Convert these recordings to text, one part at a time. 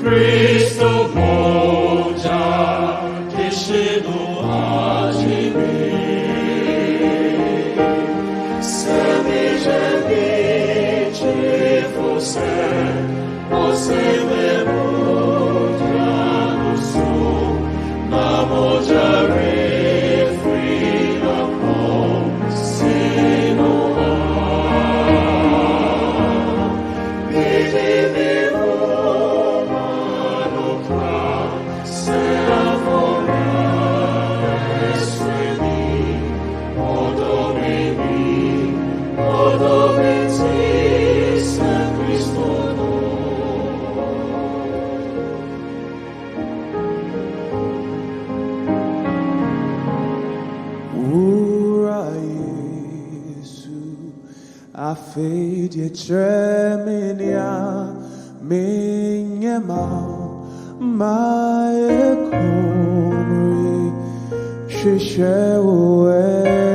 Cristo 보좌 계시노하시니 Semi-genici fosse lemudrano su Namojari freedom Sinoa Bidimi Romano Kra Seafora Esreni Odomiti San Cristo Ura Yesu Afedia tremenia Menyema Maekomri Shishewo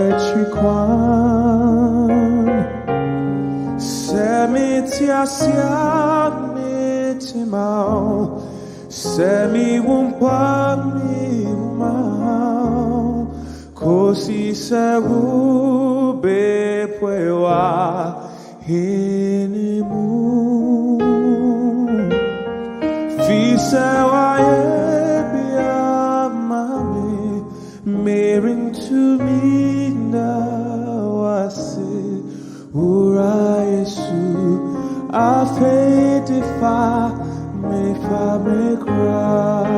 Echikwan Semitiasia Mitimao Semi-wumpamimao Kosi sewu bepwewa hinimu Fisewa yebia mami Merin to me nawasi Ura Yesu afetifa me fa me cry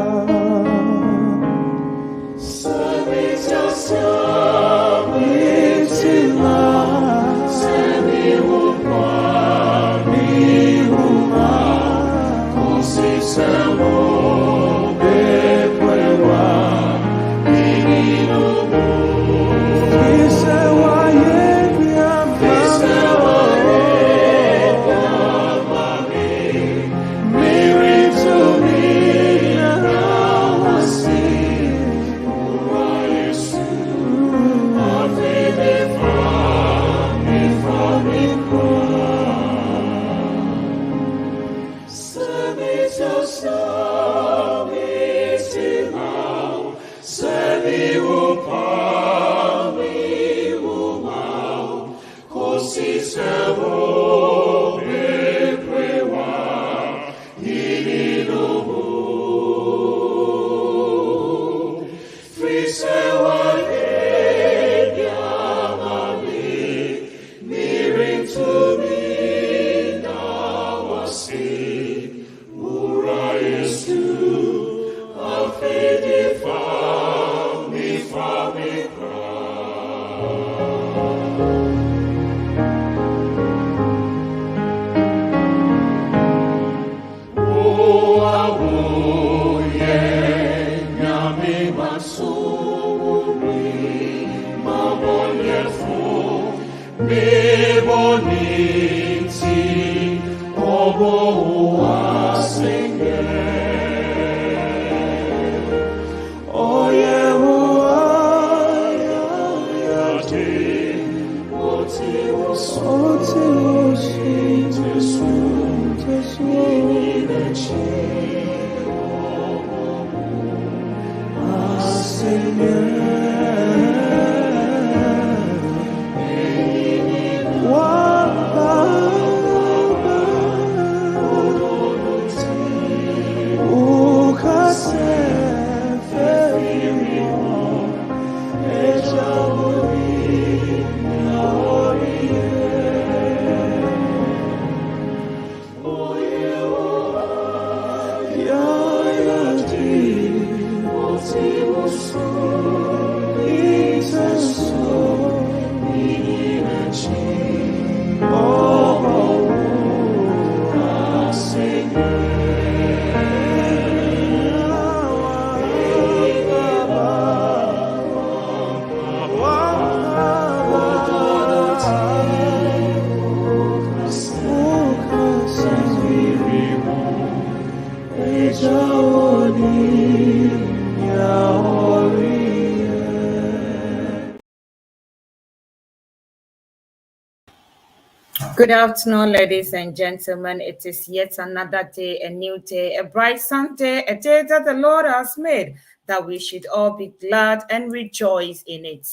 Good afternoon, ladies and gentlemen. It is yet another day, a new day, a bright Sunday, a day that the Lord has made, that we should all be glad and rejoice in it.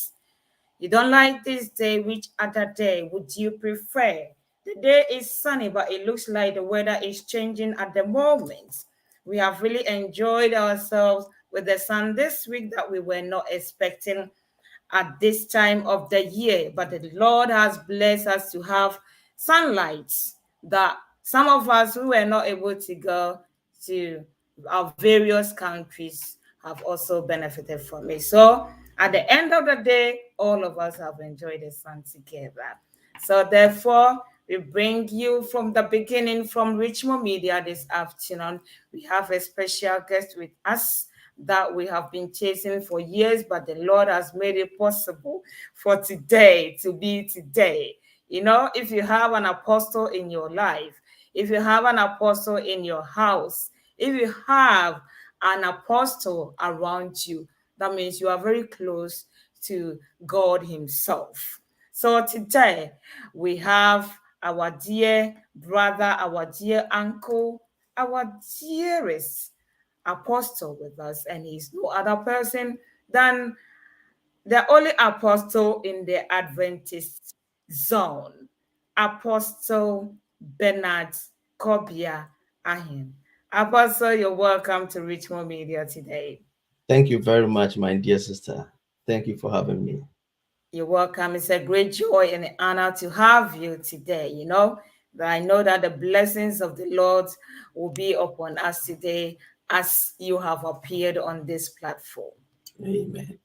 You don't like this day, which other day would you prefer? The day is sunny, but it looks like the weather is changing at the moment. We have really enjoyed ourselves with the sun this week that we were not expecting at this time of the year, but the Lord has blessed us to have sunlight that some of us who were not able to go to our various countries have also benefited from it. So at the end of the day, all of us have enjoyed the sun together. So therefore, we bring you from the beginning from Richmond Media this afternoon. We have a special guest with us that we have been chasing for years, but the Lord has made it possible for today to be today. You know, if you have an apostle in your life, if you have an apostle in your house, if you have an apostle around you, that means you are very close to God Himself. So today we have our dear brother, our dear uncle, our dearest apostle with us, and he's no other person than the only apostle in the Adventist zone, Apostle Bernard Kobiah Arhin. Apostle, you're welcome to Richmond Media today. Thank you very much, my dear sister. Thank you for having me. You're welcome. It's a great joy and an honor to have you today. You know, that I know that the blessings of the Lord will be upon us today as you have appeared on this platform. Amen.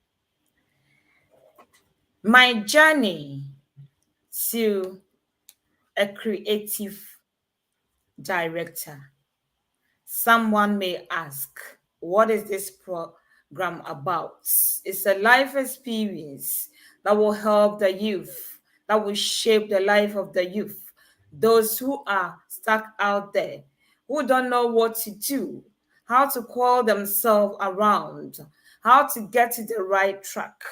My journey to a creative director. Someone may ask, what is this program about? It's a life experience that will help the youth, that will shape the life of the youth. Those who are stuck out there, who don't know what to do, how to call themselves around, how to get to the right track.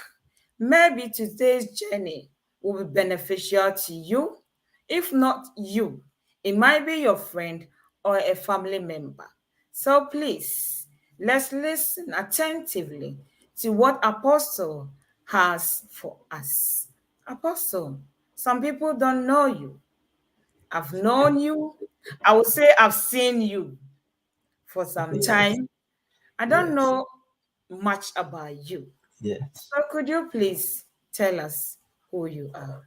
Maybe today's journey will be beneficial to you. If not you, it might be your friend or a family member. So please, let's listen attentively to what Apostle has for us. Apostle, some people don't know you. I've known you. I would say I've seen you for some Yes, time. I don't yes, know much about you. yes. So could you please tell us who you are?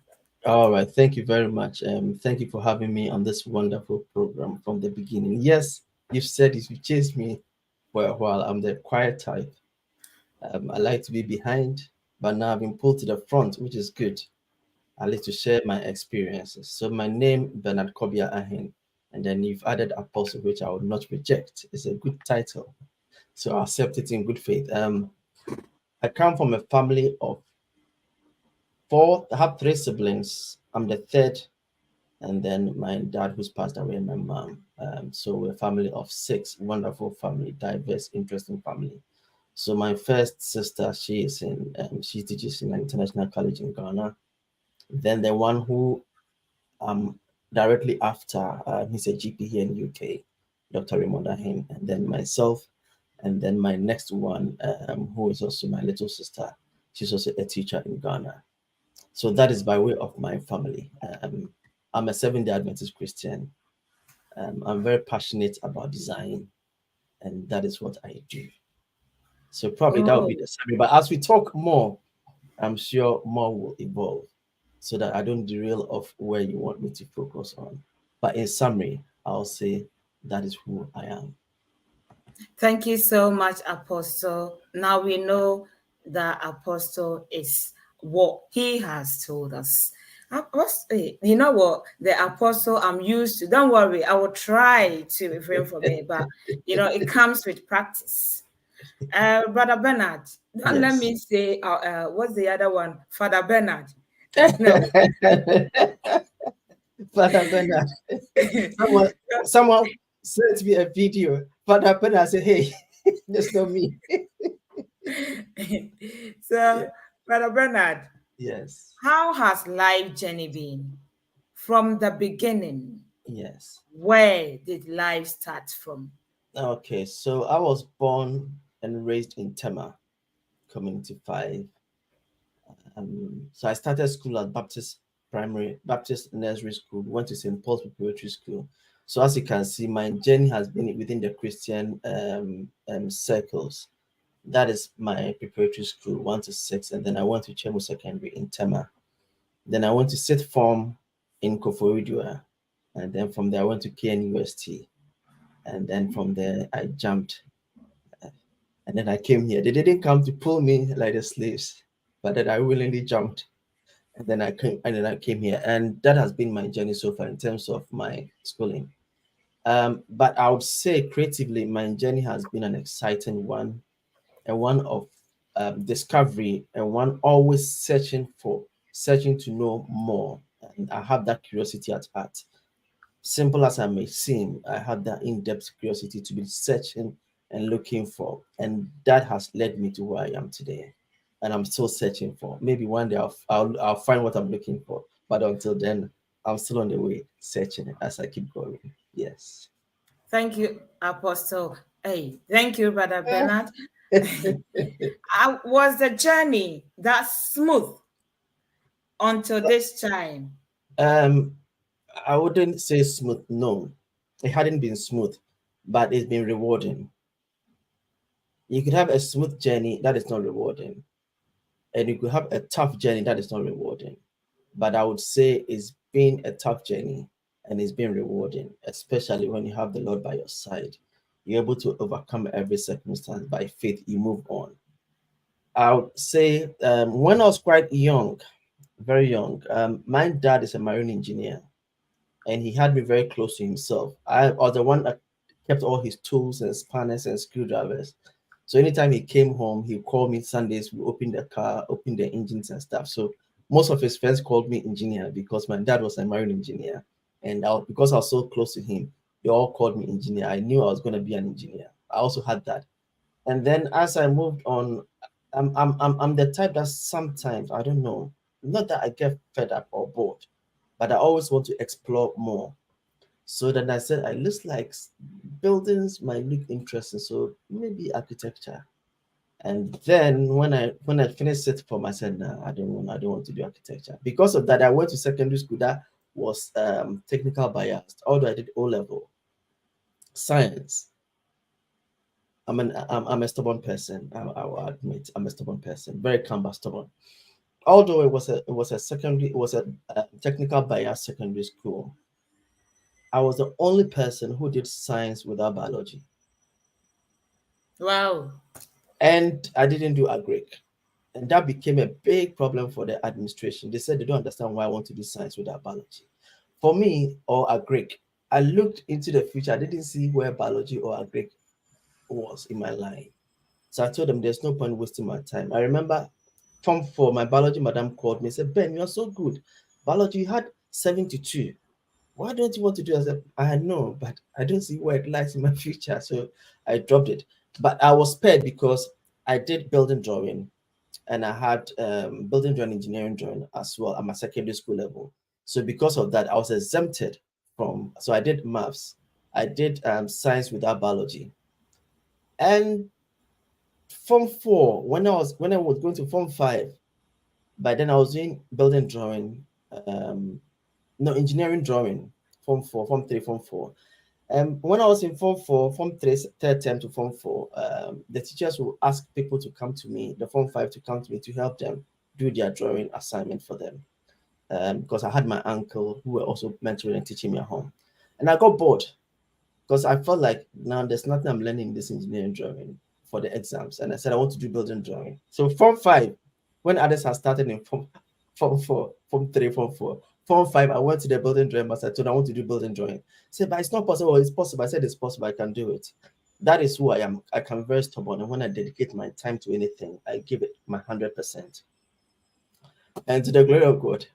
All right. Thank you very much. Thank you for having me on this wonderful program from the beginning. Yes, you've said it. You chased me for a while. I'm the quiet type. I like to be behind, but now I've been pulled to the front, which is good. I like to share my experiences. So my name, Bernard Kobiah Ahin, and then you've added Apostle, which I would not reject. It's a good title. So I accept it in good faith. I come from a family of four. I have three siblings. I'm the third, and then my dad, who's passed away, and my mom. So we're a family of six. Wonderful family, diverse, interesting family. So my first sister, she teaches in an international college in Ghana. Then the one who directly after, he's a GP here in UK, Dr. Raymond Ahim, and then myself, and then my next one, who is also my little sister. She's also a teacher in Ghana. So that is by way of my family. I'm a Seventh-day Adventist Christian. I'm very passionate about design, and that is what I do. So probably that would Oh, be the summary. But as we talk more, I'm sure more will evolve so that I don't derail off where you want me to focus on. But in summary, I'll say that is who I am. thank you so much, Apostle. Now we know that Apostle is what he has told us. You know what? The Apostle I'm used to. Don't worry, I will try to refrain from it, but you know, it comes with practice. Brother Bernard, don't let Yes. me say, what's the other one? Father Bernard. No. Father Bernard. Someone, someone sent me a video. Father Bernard said, "Hey, that's not me." So, Yeah. Brother Bernard, Yes. how has life journey been from the beginning, Yes. where did life start from? Okay, so I was born and raised in Tema, Community 5. So I started school at Baptist Nursery School, went to St. Paul's Preparatory School. So as you can see, my journey has been within the Christian circles. That is my preparatory school, 1 to 6, and then I went to Chemo Secondary in Tema. Then I went to Sixth Form in Koforidua, and then from there I went to KNUST, and then from there I jumped, and then I came here. They didn't come to pull me like the slaves, but then I willingly jumped, and then I came here, and that has been my journey so far in terms of my schooling. But I would say creatively, my journey has been an exciting one, and one of discovery, and one always searching to know more. And I have that curiosity at heart. Simple as I may seem, I have that in-depth curiosity to be searching and looking for, and that has led me to where I am today. And I'm still searching for. Maybe one day I'll find what I'm looking for, but until then, I'm still on the way searching as I keep going. Yes. Thank you, Apostle. Hey, thank you, Brother Bernard. Was the journey that smooth until this time? um, I wouldn't say smooth. No, it hadn't been smooth, but it's been rewarding. You could have a smooth journey that is not rewarding, and you could have a tough journey that is not rewarding. But I would say it's been a tough journey and it's been rewarding, especially when you have the Lord by your side. You're able to overcome every circumstance by faith, you move on. I would say when I was quite young, very young, my dad is a marine engineer and he had me very close to himself. I was the one that kept all his tools and spanners and screwdrivers. So anytime he came home, he called me Sundays. We opened the car, opened the engines and stuff. So most of his friends called me engineer because my dad was a marine engineer, and because I was so close to him, they all called me engineer. I knew I was going to be an engineer. I also had that. And then as I moved on, I'm the type that sometimes I don't know, not that I get fed up or bored, but I always want to explore more. So then I said, I looks like buildings might look interesting, so maybe architecture. And then when I finished it for myself, nah, I don't want to do architecture. Because of that, I went to secondary school that was technical biased. Although I did O level science. I'm a stubborn person. I will admit I'm a stubborn person, very calm but stubborn. Although it was a technical bias secondary school, I was the only person who did science without biology. Wow. And I didn't do agric. And that became a big problem for the administration. They said they don't understand why I want to do science without biology. For me, or agric, I looked into the future. I didn't see where biology or agric was in my line. So I told them there's no point wasting my time. I remember Form 4, my biology madam called me and said, Ben, you're so good. Biology, you had 72. Why don't you want to do it? I said, I know, but I don't see where it lies in my future. So I dropped it. But I was spared because I did building drawing and I had building drawing engineering drawing as well at my secondary school level. So because of that, I was exempted from, so I did maths, I did science without biology. And Form 4, when I was going to Form 5, by then I was doing building drawing, no, engineering drawing, Form 4, Form 3, Form 4. When I was in Form 4, Form 3, third term to Form 4, the teachers will ask people to come to me, the Form 5 to come to me to help them do their drawing assignment for them. Because I had my uncle who were also mentoring and teaching me at home. And I got bored because I felt like now there's nothing I'm learning in this engineering drawing for the exams. And I said, I want to do building drawing. So Form 5, when others had started in Form 4, Form 3, Form 4, Form 5, I went to the building drawing master. I told him I want to do building drawing. I said, but it's not possible. It's possible. I said, it's possible. I can do it. That is who I am. I can be very stubborn. And when I dedicate my time to anything, I give it my 100%. And to the glory of God,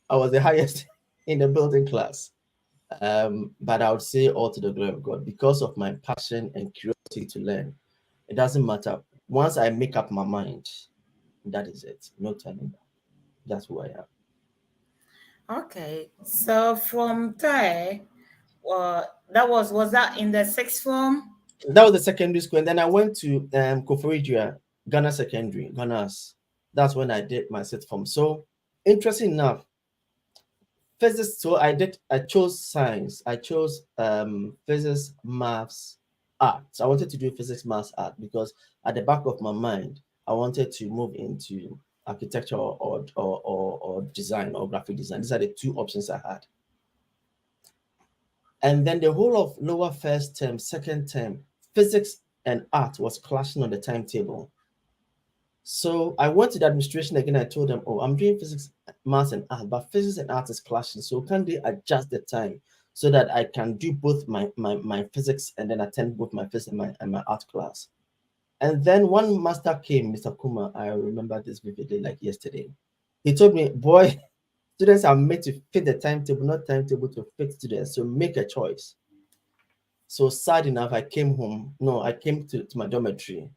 I was the highest in the building class. But I would say all to the glory of God because of my passion and curiosity to learn. It doesn't matter. Once I make up my mind, that is it. No turning back. That's who I am. Okay. So from there, was that in the sixth form? That was the secondary school, and then I went to Koforidua, Ghana Secondary, Ghana's. That's when I did my sixth form. So interesting enough, physics. So I chose science. I chose physics, maths, art. So I wanted to do physics, maths, art because at the back of my mind, I wanted to move into architecture or design or graphic design. These are the two options I had. And then the whole of lower first term, second term, physics and art was clashing on the timetable. So I went to the administration again. I told them, "Oh, I'm doing physics, maths, and art, but physics and art is clashing. So can they adjust the time so that I can do both my physics and then attend both my physics and my art class?" And then one master came, Mr. Kuma. I remember this vividly, like yesterday. He told me, "Boy, students are made to fit the timetable, not timetable to fit students. So make a choice." So sad enough, I came home. No, I came to my dormitory.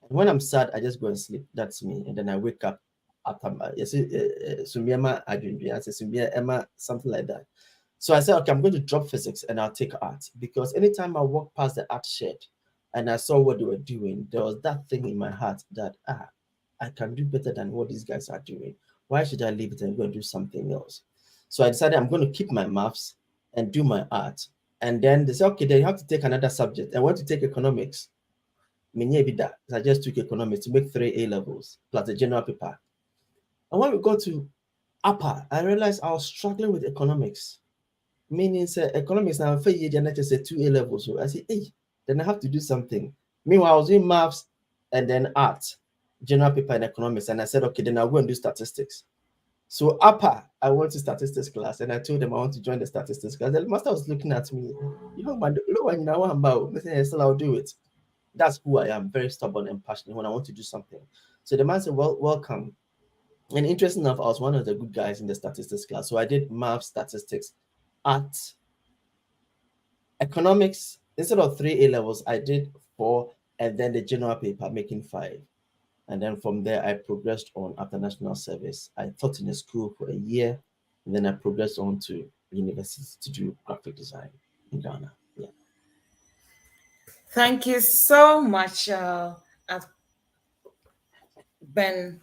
And when I'm sad, I just go and sleep. That's me. And then I wake up after my yes, Sumiema Adwindri, I say Sumia Emma, something like that. So I said, okay, I'm going to drop physics and I'll take art because anytime I walk past the art shed and I saw what they were doing, there was that thing in my heart that I can do better than what these guys are doing. Why should I leave it and go and do something else? So I decided I'm going to keep my maths and do my art. And then they said, okay, then you have to take another subject. I want to take economics. I just took economics to make 3 A levels plus the general paper. And when we got to upper, I realized I was struggling with economics. Meaning, economics now for you, then I just said 2 A levels. So I said, hey, then I have to do something. Meanwhile, I was doing maths and then art, general paper and economics. And I said, okay, then I'll go and do statistics. So upper, I went to statistics class and I told them I want to join the statistics class. The master was looking at me, you know, man, look, you know, about. I said, still, I'll do it. That's who I am, very stubborn and passionate when I want to do something. So the man said, well, welcome. And interesting enough, I was one of the good guys in the statistics class. So I did math, statistics, art, economics. Instead of 3 A levels, I did 4, and then the general paper, making 5. And then from there, I progressed on after national service. I taught in a school for a year, and then I progressed on to university to do graphic design in Ghana. Yeah. Thank you so much, Ben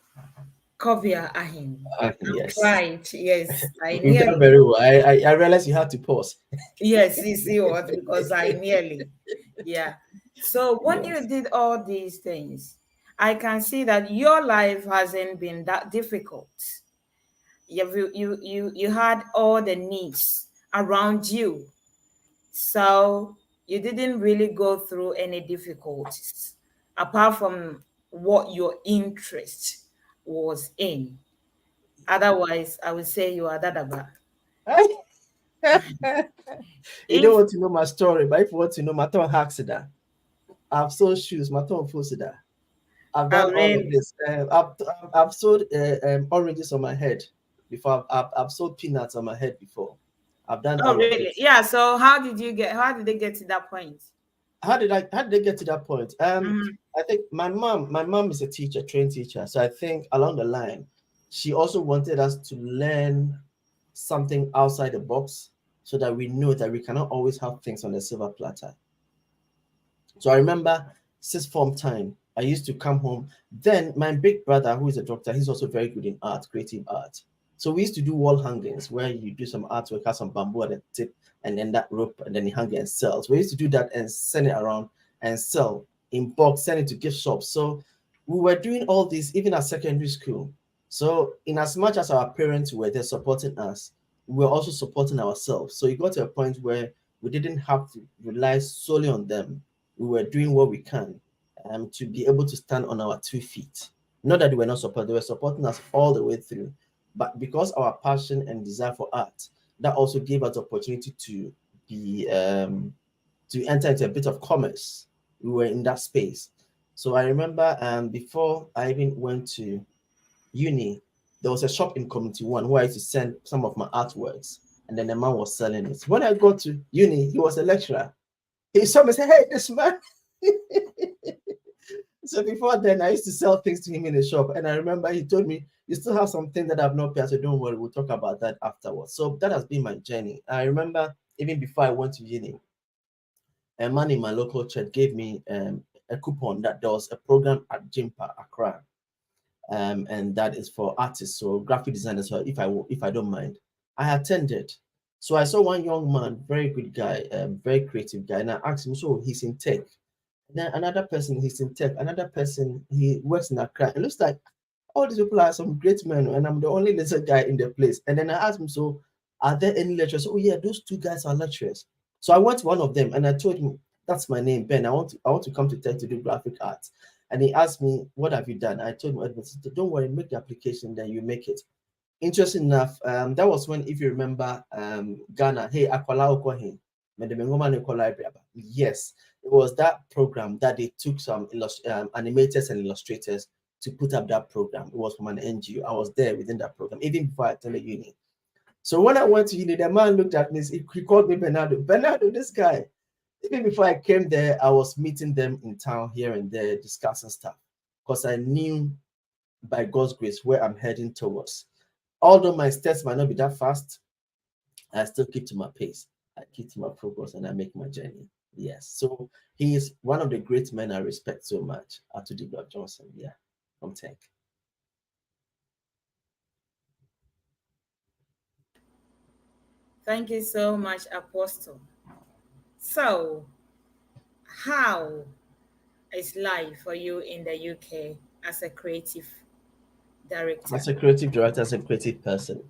Kobiah Arhin. I've Yes. tried. Yes, I You've done nearly. very well. I realized you had to pause. Yes, you see what? Because I nearly. Yeah. So when you Yes. did all these things, I can see that your life hasn't been that difficult. You had all the needs around you. So you didn't really go through any difficulties apart from what your interest was in. Otherwise, I would say you are dadaba. You don't If want to know my story, but if you want to know my tongue hacks that. I've sold shoes, my tongue full that. I've I done all of really, this. I've sold oranges on my head before. I've sold peanuts on my head before. I've done oh all of really? it. Yeah. So how did they get to that point? How did they get to that point? Mhm. I think my mom is a teacher, trained teacher. So I think along the line, she also wanted us to learn something outside the box so that we know that we cannot always have things on a silver platter. So I remember sixth form time, I used to come home. Then my big brother, who is a doctor, he's also very good in art, creative art. So we used to do wall hangings where you do some artwork, have some bamboo at the tip, and then that rope, and then you hang it and sell. So we used to do that and send it around and sell in bulk, send it to gift shops. So we were doing all this even at secondary school. So in as much as our parents were there supporting us, we were also supporting ourselves. So it got to a point where we didn't have to rely solely on them. We were doing what we can to be able to stand on our 2 feet. Not that they were not supporting, they were supporting us all the way through. But because our passion and desire for art, that also gave us the opportunity to be to enter into a bit of commerce. We were in that space. So I remember before I even went to uni, there was a shop in Community One where I used to send some of my artworks, and then the man was selling it. When I got to uni, he was a lecturer. He saw me and said, "Hey, this man." So before then, I used to sell things to him in the shop. And I remember he told me, you still have something that I've not paid. I said, don't worry, we'll talk about that afterwards. So that has been my journey. I remember even before I went to uni, a man in my local church gave me a coupon that there was a program at Jimpa, Accra. And that is for artists, so graphic designers. So if I don't mind, I attended. So I saw one young man, very good guy, very creative guy, and I asked him, so he's in tech. And then another person, he's in tech. Another person, he works in Accra. It looks like all these people are some great men, and I'm the only little guy in the place. And then I asked him, so are there any lecturers? Oh yeah, those two guys are lecturers. So I went to one of them and I told him, that's my name, Ben. I want to come to tech to do graphic art. And he asked me, what have you done? I told him, don't worry, make the application, then you make it. Interesting enough, that was when, if you remember, Ghana, hey, Akwala Okwahin, yes, it was that program that they took some animators and illustrators to put up that program. It was from an NGO. I was there within that program, even before I attended uni. So when I went to uni, the man looked at me, he called me Bernardo. Bernardo, this guy. Even before I came there, I was meeting them in town here and there, discussing stuff, because I knew by God's grace where I'm heading towards. Although my steps might not be that fast, I still keep to my pace. I keep to my progress and I make my journey. Yes. So he is one of the great men I respect so much, Atudigba Johnson. Yeah, from Tech. Thank you so much, Apostle. So, how is life for you in the UK as a creative director? As a creative director, as a creative person,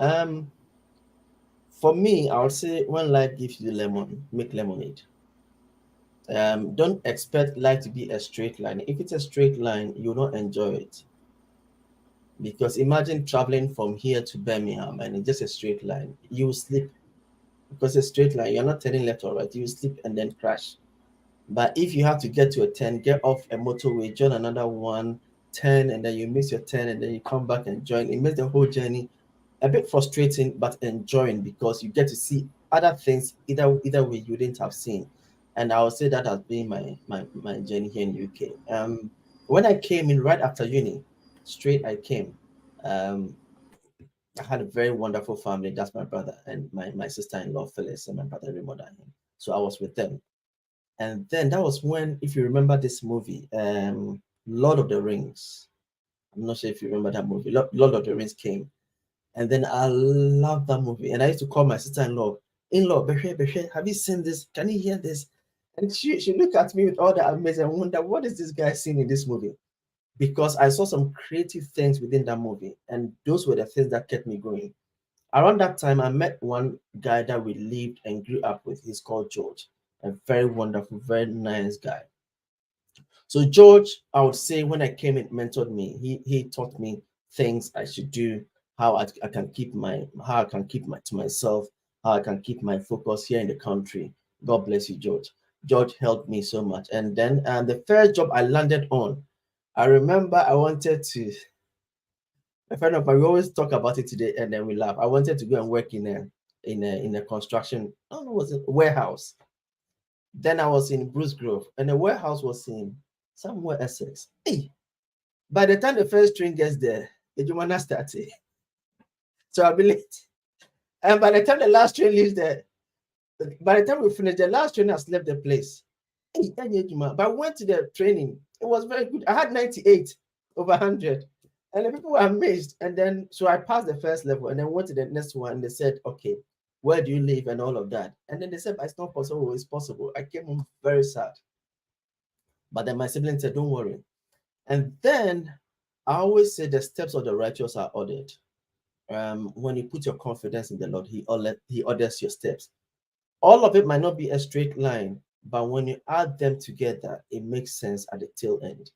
for me, I would say when life gives you lemon, make lemonade. Don't expect life to be a straight line. If it's a straight line, you'll not enjoy it. Because imagine traveling from here to Birmingham and it's just a straight line. You sleep because it's a straight line. You're not turning left or right. You sleep and then crash. But if you have to get to a 10, get off a motorway, join another one, 10, and then you miss your 10, and then you come back and join. It makes the whole journey a bit frustrating, but enjoying because you get to see other things either way you didn't have seen. And I would say that has been my journey here in UK. When I came in right after uni, straight I came. Um, I had a very wonderful family. That's my brother and my sister-in-law Phyllis and my brother Raymond Arhin. So I was with them. And then that was when, if you remember this movie, Lord of the Rings. I'm not sure if you remember that movie. Lord of the Rings came. And then I love that movie. And I used to call my sister-in-law, Beshe, have you seen this? Can you hear this? And she looked at me with all the amazing and wonder, what is this guy seeing in this movie? Because I saw some creative things within that movie. And those were the things that kept me going. Around that time, I met one guy that we lived and grew up with. He's called George, a very wonderful, very nice guy. So George, I would say when I came in, mentored me. He taught me things I should do, how I can keep my to myself, how I can keep my focus here in the country. God bless you, George. George helped me so much. And then the first job I landed on, I remember I wanted to. A friend of mine, we always talk about it today, and then we laugh. I wanted to go and work in a construction. I don't know, was it warehouse? Then I was in Bruce Grove, and the warehouse was in somewhere Essex. Hey, by the time the first train gets there, the Jumana started. So I'll be late. And by the time the last train leaves there, by the time we finish, the last train has left the place. Hey, but I went to the training. It was very good. I had 98 over 100. And the people were amazed. And then, so I passed the first level and then went to the next one. And they said, okay, where do you live and all of that? And then they said, it's not possible. It's possible. I came home very sad. But then my siblings said, don't worry. And then I always say the steps of the righteous are ordered. When you put your confidence in the Lord, He orders your steps. All of it might not be a straight line, but when you add them together, it makes sense at the tail end.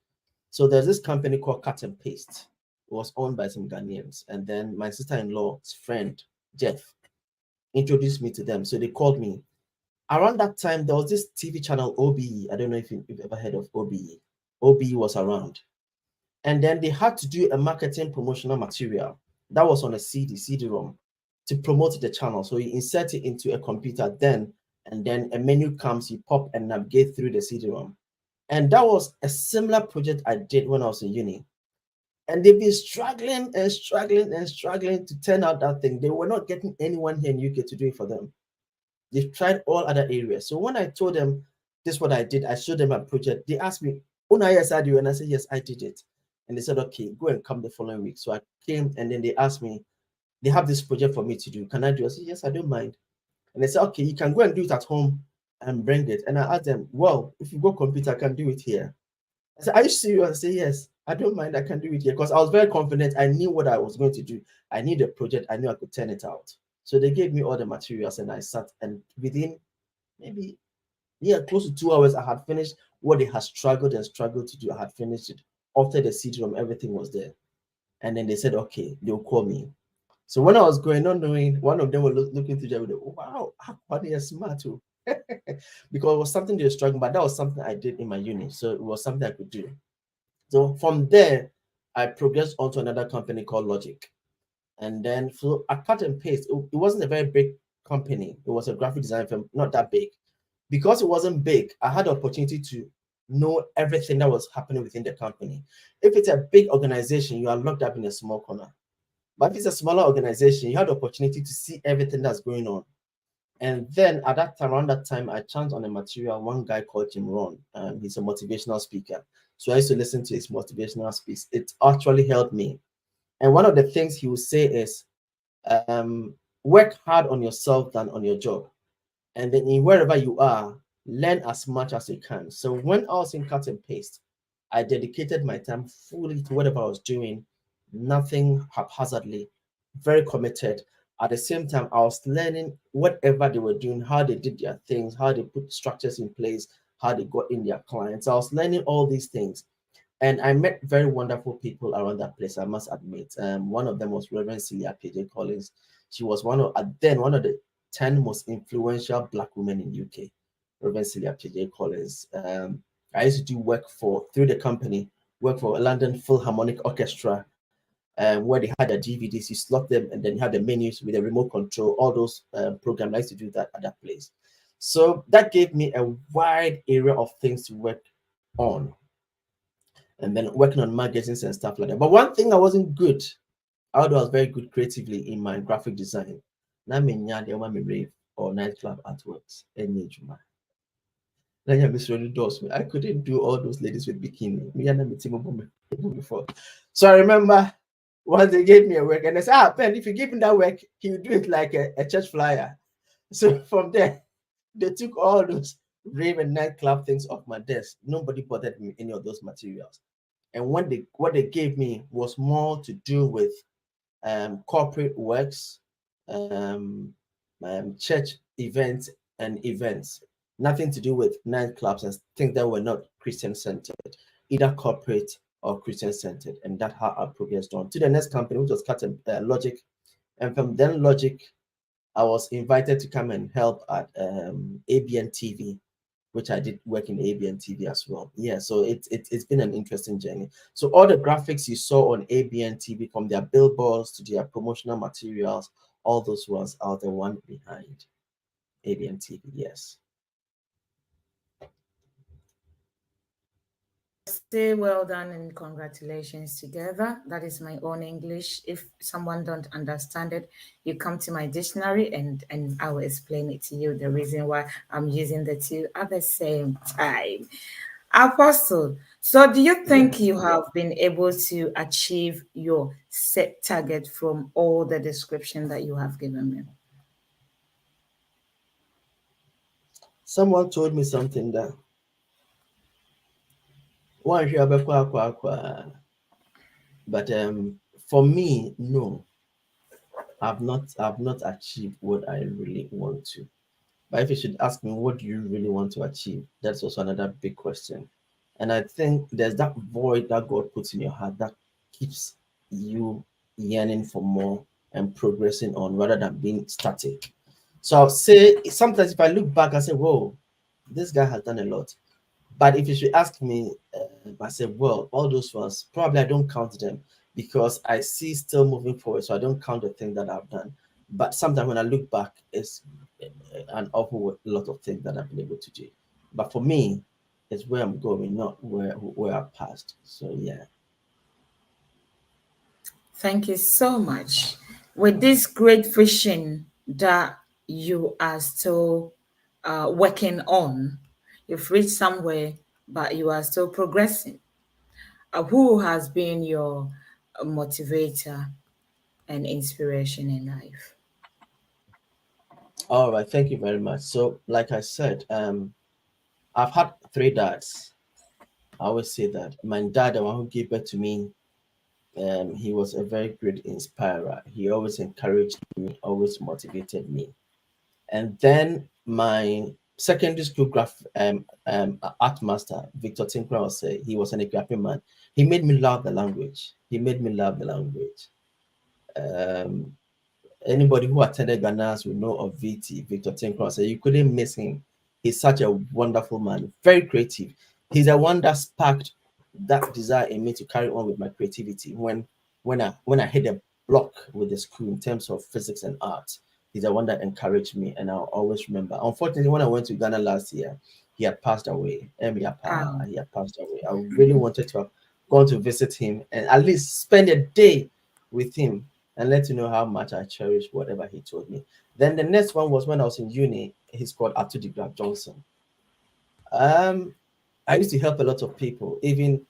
So there's this company called Cut and Paste. It was owned by some Ghanaians. And then my sister-in-law's friend, Jeff, introduced me to them. So they called me. Around that time, there was this TV channel, OBE. I don't know if you've ever heard of OBE. OBE was around. And then they had to do a marketing promotional material that was on a CD-ROM to promote the channel. So you insert it into a computer then, and then a menu comes, you pop and navigate through the CD-ROM. And that was a similar project I did when I was in uni. And they've been struggling and struggling and struggling to turn out that thing. They were not getting anyone here in UK to do it for them. They've tried all other areas. So when I told them this is what I did, I showed them a project. They asked me, "Oh, no, yes, I do." And I said, "Yes, I did it." And they said, "Okay, go and come the following week." So I came, and then they asked me, "They have this project for me to do. Can I do it?" I said, "Yes, I don't mind." And they said, "Okay, you can go and do it at home and bring it." And I asked them, "Well, if you go computer, I can do it here." I said, "Are you serious?" I said, "Yes, I don't mind. I can do it here." Because I was very confident. I knew what I was going to do. I knew the project. I knew I could turn it out. So they gave me all the materials, and I sat, and within maybe, yeah, close to 2 hours, I had finished what they had struggled and struggled to do. I had finished it. After the CD-ROM, everything was there. And then they said, "Okay, they'll call me." So when I was going on doing, one of them were looking through there, wow, how they are smart too. Because it was something they were struggling, but that was something I did in my uni. So it was something I could do. So from there, I progressed onto another company called Logic. And then so I cut and paste. It wasn't a very big company. It was a graphic design firm, not that big. Because it wasn't big, I had the opportunity to know everything that was happening within the company. If it's a big organization, you are locked up in a small corner. But if it's a smaller organization, you have the opportunity to see everything that's going on. And then at that time, around that time, I chanced on a material, one guy called Jim Ron. He's a motivational speaker. So I used to listen to his motivational speech. It actually helped me. And one of the things he would say is, work hard on yourself than on your job. And then in wherever you are, learn as much as you can. So when I was in cut and paste, I dedicated my time fully to whatever I was doing, nothing haphazardly, very committed. At the same time, I was learning whatever they were doing, how they did their things, how they put structures in place, how they got in their clients. I was learning all these things. And I met very wonderful people around that place, I must admit. One of them was Reverend Celia PJ Collins. She was one of the 10 most influential Black women in UK. Reverend Celia PJ Collins. I used to do work through the company, work for London Philharmonic Orchestra, where they had their DVDs. You slot them, and then you have the menus with the remote control, all those programs. I used to do that at that place. So that gave me a wide area of things to work on, and then working on magazines and stuff like that. But one thing I wasn't good, although I was very good creatively in my graphic design, na menya de me rave or nightclub artworks. I couldn't do all those ladies with bikini. Before. So I remember once they gave me a work, and they said, Ben, if you give him that work, he will do it like a church flyer. So from there, they took all those rave and nightclub things off my desk. Nobody bothered me any of those materials. And what they gave me was more to do with corporate works, church events and events. Nothing to do with nightclubs and things that were not Christian centered, either corporate or Christian centered. And that's how I progressed on to the next company, which was Cut Logic. And from then Logic, I was invited to come and help at ABN TV, which I did work in ABN TV as well. Yeah, so it's been an interesting journey. So all the graphics you saw on ABN TV, from their billboards to their promotional materials, all those ones are the one behind ABN TV. Yes. Say well done and congratulations together. That is my own English. If someone don't understand it, you come to my dictionary and I will explain it to you, the reason why I'm using the two at the same time. Apostle, so do you think you have been able to achieve your set target from all the description that you have given me? Someone told me something that one here, but for me, no, I've not achieved what I really want to. But if you should ask me, what do you really want to achieve? That's also another big question. And I think there's that void that God puts in your heart that keeps you yearning for more and progressing on rather than being static. So I'll say sometimes if I look back, I say, whoa, this guy has done a lot. But if you should ask me, I say, well, all those ones, probably I don't count them because I see still moving forward. So I don't count the thing that I've done. But sometimes when I look back, it's an awful lot of things that I've been able to do. But for me, It's where I'm going, not where I passed. So yeah. Thank you so much. With this great vision that you are still working on, you've reached somewhere, but you are still progressing. Who has been your motivator and inspiration in life? All right, thank you very much. So, like I said, I've had three dads. I always say that my dad, the one who gave birth to me, he was a very great inspirer. He always encouraged me, always motivated me. And then my secondary school art master, Victor Tinkra, he was an graphic man. He made me love the language. He made me love the language. Um, Anybody who attended Ghana's will know of Victor Tinkra. So you couldn't miss him. He's such a wonderful man, very creative. He's the one that sparked that desire in me to carry on with my creativity when I hit a block with the school in terms of physics and art. He's the one that encouraged me, and I'll always remember. Unfortunately, when I went to Ghana last year, he had passed away. Um, He had passed away. I really wanted to have gone to visit him and at least spend a day with him and let you know how much I cherish whatever he told me. Then the next one was when I was in uni. He's called Atudigraph Johnson. Um, I used to help a lot of people, even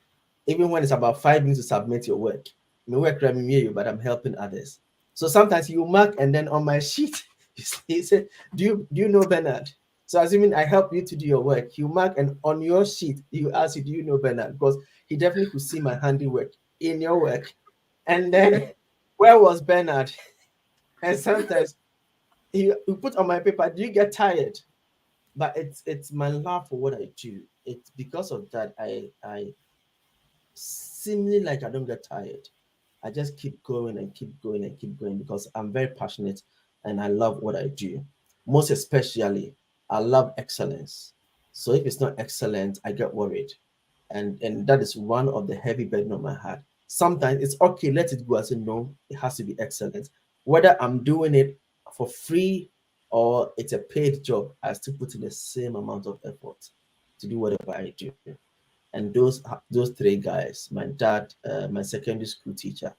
when it's about 5 minutes to submit your work. My work you, but I'm helping others. So sometimes you mark and then on my sheet, he said, do you know Bernard? So assuming I help you to do your work, you mark and on your sheet you ask you, do you know Bernard? Because he definitely could see my handiwork in your work. And then where was Bernard? And sometimes he put on my paper, do you get tired? But it's my love for what I do. It's because of that I seemingly like I don't get tired. I just keep going and keep going and keep going because I'm very passionate and I love what I do. Most especially, I love excellence. So if it's not excellent, I get worried. And that is one of the heavy burden on my heart. Sometimes it's okay, let it go. I say no, it has to be excellent. Whether I'm doing it for free or it's a paid job, I still put in the same amount of effort to do whatever I do. And those three guys, my dad, my secondary school teacher,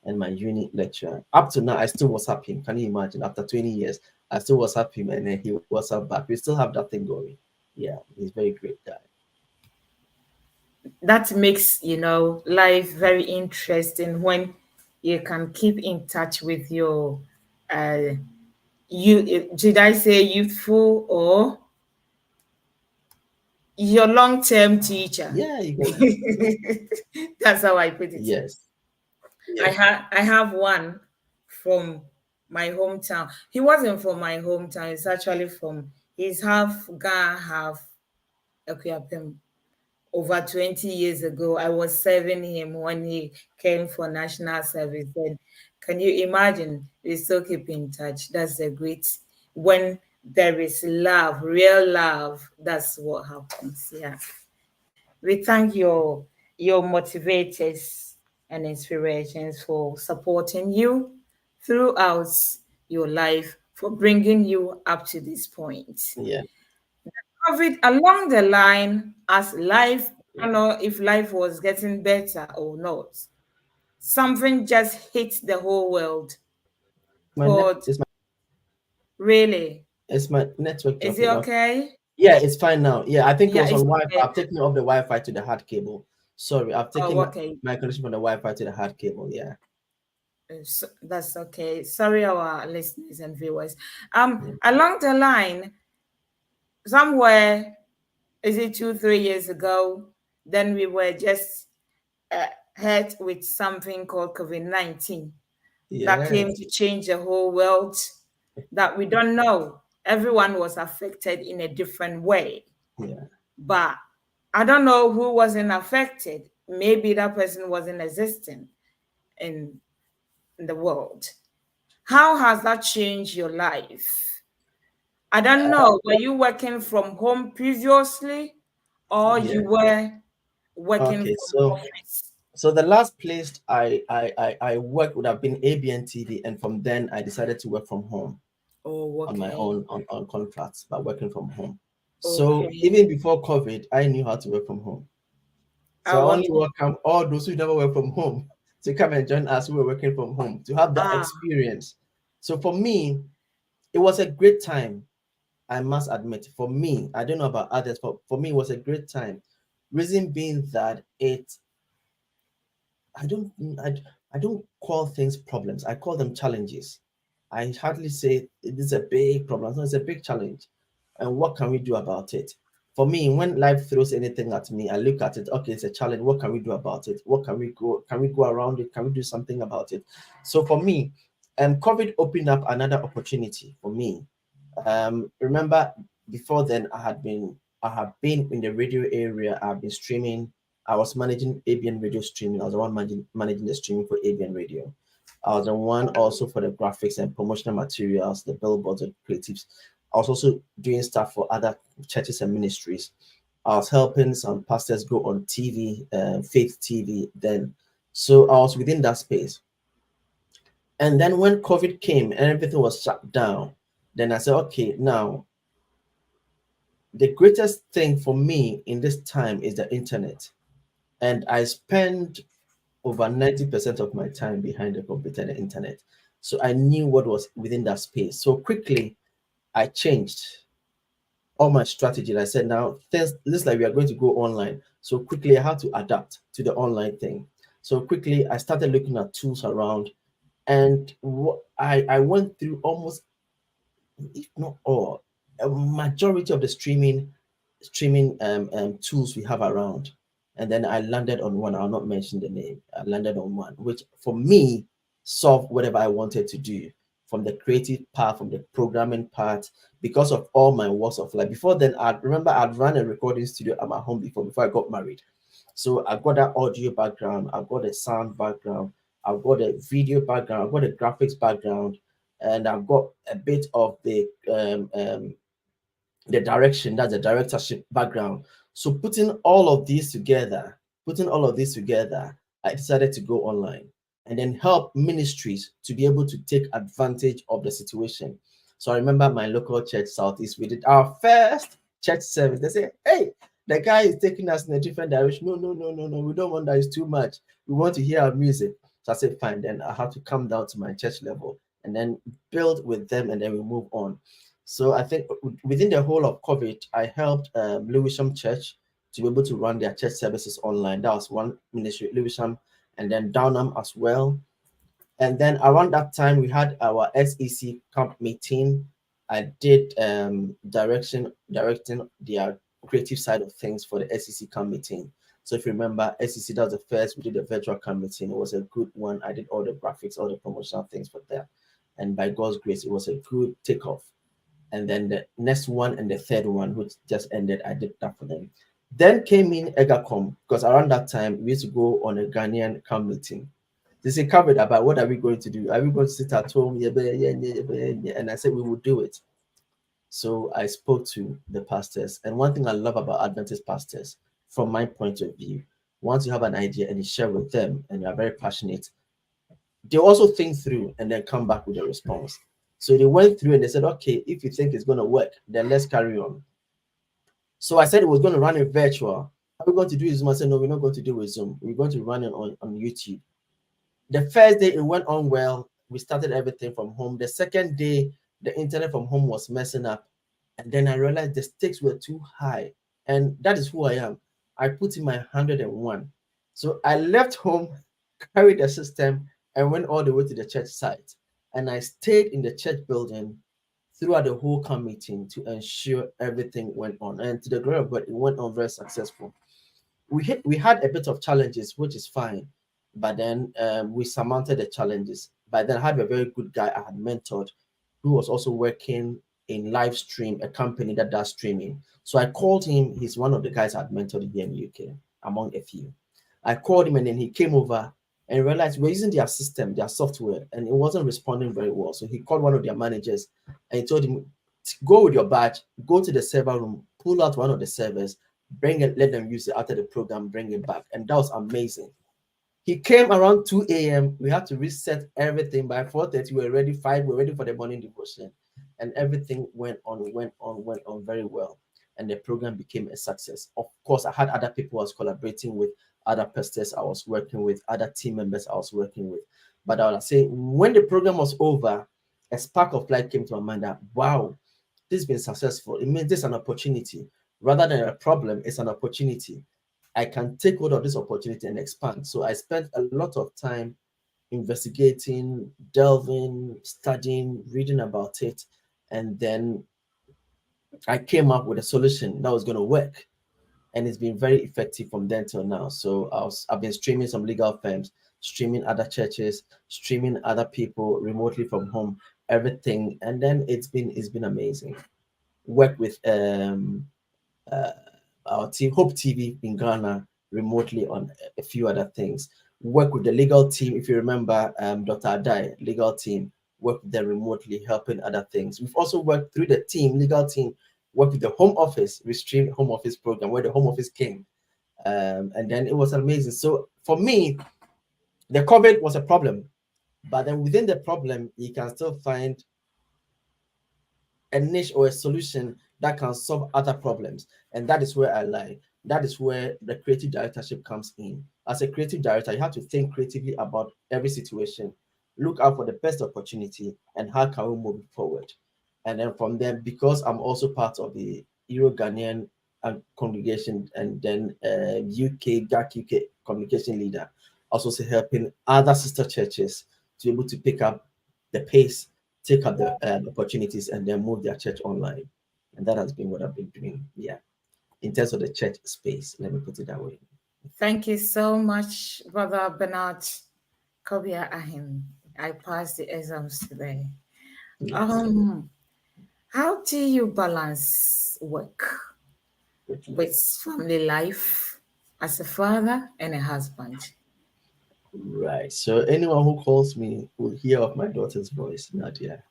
and my uni lecturer, up to now I still WhatsApp him. Can you imagine? After 20 years, I still WhatsApp him and then he WhatsApp back. We still have that thing going. Yeah, he's a very great guy. that makes life very interesting when you can keep in touch with your uh you did I say youthful or your long-term teacher. Yeah, you can. That's how I put it. Yes. I have one from my hometown. He wasn't from my hometown. He's actually from, he's half Ghana, half Ekuapem. Over 20 years ago, I was serving him when he came for national service. Then, can you imagine? We still keep in touch. That's a great, when there is love, real love, that's what happens. Yeah. We thank your motivators and inspirations for supporting you throughout your life, for bringing you up to this point. Yeah. COVID along the line, as life, I Yeah. don't know if life was getting better or not. Something just hit the whole world My net called, is my really. is my network Is it dropping off. okay? Yeah, it's fine now. Yeah, I think it Yeah, was on it's Wi-Fi. okay. I've taken off the Wi-Fi to the hard cable. Sorry, I've Oh, taken okay. my connection from the Wi-Fi to the hard cable. Yeah. That's okay. Sorry, our listeners and viewers. Yeah. Along the line, somewhere, is it 2, 3 years ago? Then we were just hit with something called COVID-19 that came Yes. to change the whole world. That we don't know. Everyone was affected in a different way, Yeah. but I don't know who wasn't affected. Maybe that person wasn't existing in the world. How has that changed your life? I don't know. Were you working from home previously or Yeah. you were working Okay. from So office? so the last place I worked would have been ABN TV, and from then I decided to work from home Oh, on my okay. own on contracts, but working from home. So Okay. even before COVID, I knew how to work from home. So I only Okay. welcome all those who never work from home to come and join us who were working from home to have that Ah, experience. So for me, it was a great time. I must admit, for me, I don't know about others, but for me, it was a great time. Reason being that I don't, I, I don't call things problems. I call them challenges. I hardly say it is a big problem. No, it's a big challenge. And what can we do about it? For me, when life throws anything at me, I look at it. Okay, it's a challenge. What can we do about it? What can we go? Can we go around it? Can we do something about it? So for me, COVID opened up another opportunity for me. Remember before then, I have been in the radio area. I've been streaming. I was managing ABN radio streaming. I was the one managing the streaming for ABN radio. I was the one also for the graphics and promotional materials, the billboards and creatives. I was also doing stuff for other churches and ministries. I was helping some pastors go on TV, Faith TV then. So I was within that space. And then when COVID came and everything was shut down, then I said, okay, now the greatest thing for me in this time is the internet. And I spend over 90% of my time behind the computer and the internet. So I knew what was within that space. So quickly, I changed all my strategy. I said, now, things looks like we are going to go online. So quickly, I had to adapt to the online thing. So quickly, I started looking at tools around. And I went through almost, if not all, a majority of the streaming tools we have around. And then I landed on one. I'll not mention the name. I landed on one, which for me solved whatever I wanted to do, from the creative part, from the programming part, because of all my walks of life. Before then, I remember I'd run a recording studio at my home before I got married. So I got that audio background, I've got a sound background, I've got a video background, I've got a graphics background, and I've got a bit of the direction, that's the directorship background. So putting all of these together, I decided to go online and then help ministries to be able to take advantage of the situation. So I remember my local church, Southeast, we did our first church service. They say, hey, the guy is taking us in a different direction. No, no, no, no, no. We don't want that. It's too much. We want to hear our music. So I said, fine. Then I have to come down to my church level and then build with them, and then we move on. So I think within the whole of COVID, I helped Lewisham Church to be able to run their church services online. That was one ministry, Lewisham, and then Downham as well. And then around that time, we had our SEC camp meeting. I did directing their creative side of things for the SEC camp meeting. So if you remember, SEC, that was the first, we did a virtual camp meeting. It was a good one. I did all the graphics, all the promotional things for that. And by God's grace, it was a good takeoff. And then the next one and the third one, which just ended, I did that for them. Then came in EGACOM, because around that time we used to go on a Ghanaian camp meeting. They say, covered about what are we going to do? Are we going to sit at home? Yeah, and I said we will do it. So I spoke to the pastors. And one thing I love about Adventist pastors, from my point of view, once you have an idea and you share with them and you are very passionate, they also think through and then come back with a response. So they went through and they said, okay, if you think it's going to work, then let's carry on. So I said it was going to run it virtual. Are we going to do it Zoom? I said, no, we're not going to do it Zoom. We're going to run it on YouTube. The first day it went on well. We started everything from home. The second day, the internet from home was messing up. And then I realized the stakes were too high. And that is who I am. I put in my 101. So I left home, carried the system, and went all the way to the church site. And I stayed in the church building throughout the whole camp meeting to ensure everything went on. And to the glory of God, it went on very successful. We had a bit of challenges, which is fine, but then we surmounted the challenges. By then, I had a very good guy I had mentored who was also working in live stream, a company that does streaming. So I called him. He's one of the guys I had mentored here in the UK, among a few. I called him and then he came over and realized we're using their system, their software, and it wasn't responding very well. So he called one of their managers and he told him, go with your badge, go to the server room, pull out one of the servers, bring it, let them use it after the program, bring it back. And that was amazing. He came around 2 a.m. We had to reset everything. By 4:30, we were ready. 5, we were ready for the morning devotion. And everything went on very well. and the program became a success. Of course, I had other people I was collaborating with, other pastors I was working with, other team members I was working with. But I would say when the program was over, a spark of light came to my mind that, wow, this has been successful. It means this is an opportunity. Rather than a problem, it's an opportunity. I can take hold of this opportunity and expand. So I spent a lot of time investigating, delving, studying, reading about it. And then I came up with a solution that was going to work. And it's been very effective from then till now. So I've been streaming some legal firms, streaming other churches, streaming other people remotely from home, everything. And then it's been amazing. Work with uh, our team, Hope TV in Ghana, remotely on a few other things. Work with the legal team. If you remember, Dr. Adai, legal team, work with them remotely, helping other things. We've also worked through the team, legal team, work with the Home Office. We streamed Home Office program where the Home Office came, and then it was amazing. So for me, the COVID was a problem, but then within the problem, you can still find a niche or a solution that can solve other problems. And that is where I lie. That is where the creative directorship comes in. As a creative director, you have to think creatively about every situation, look out for the best opportunity, and how can we move it forward. And then from there, because I'm also part of the Euro Ghanaian congregation, and then UK GAC UK communication leader, also helping other sister churches to be able to pick up the pace, take up the opportunities, and then move their church online. And that has been what I've been doing. Yeah, in terms of the church space, let me put it that way. Thank you so much, Brother Bernard Kobiah Arhin. I passed the exams today. Yes. Um, how do you balance work with family life as a father and a husband? Right. So anyone who calls me will hear of my daughter's voice, Nadia.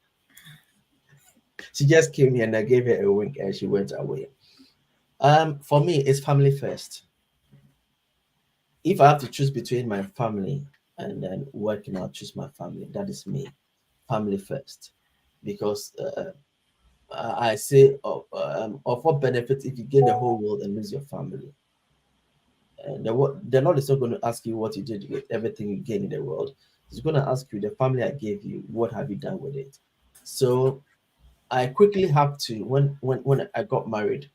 She just came here and I gave her a wink and she went away. For me, it's family first. If I have to choose between my family and then working, I'll choose my family. That is me. Family first. Because I say, of what benefit if you gain the whole world and lose your family? And the Lord is not going to ask you what you did with everything you gain in the world. He's going to ask you, the family I gave you, what have you done with it? So I quickly have to, when I got married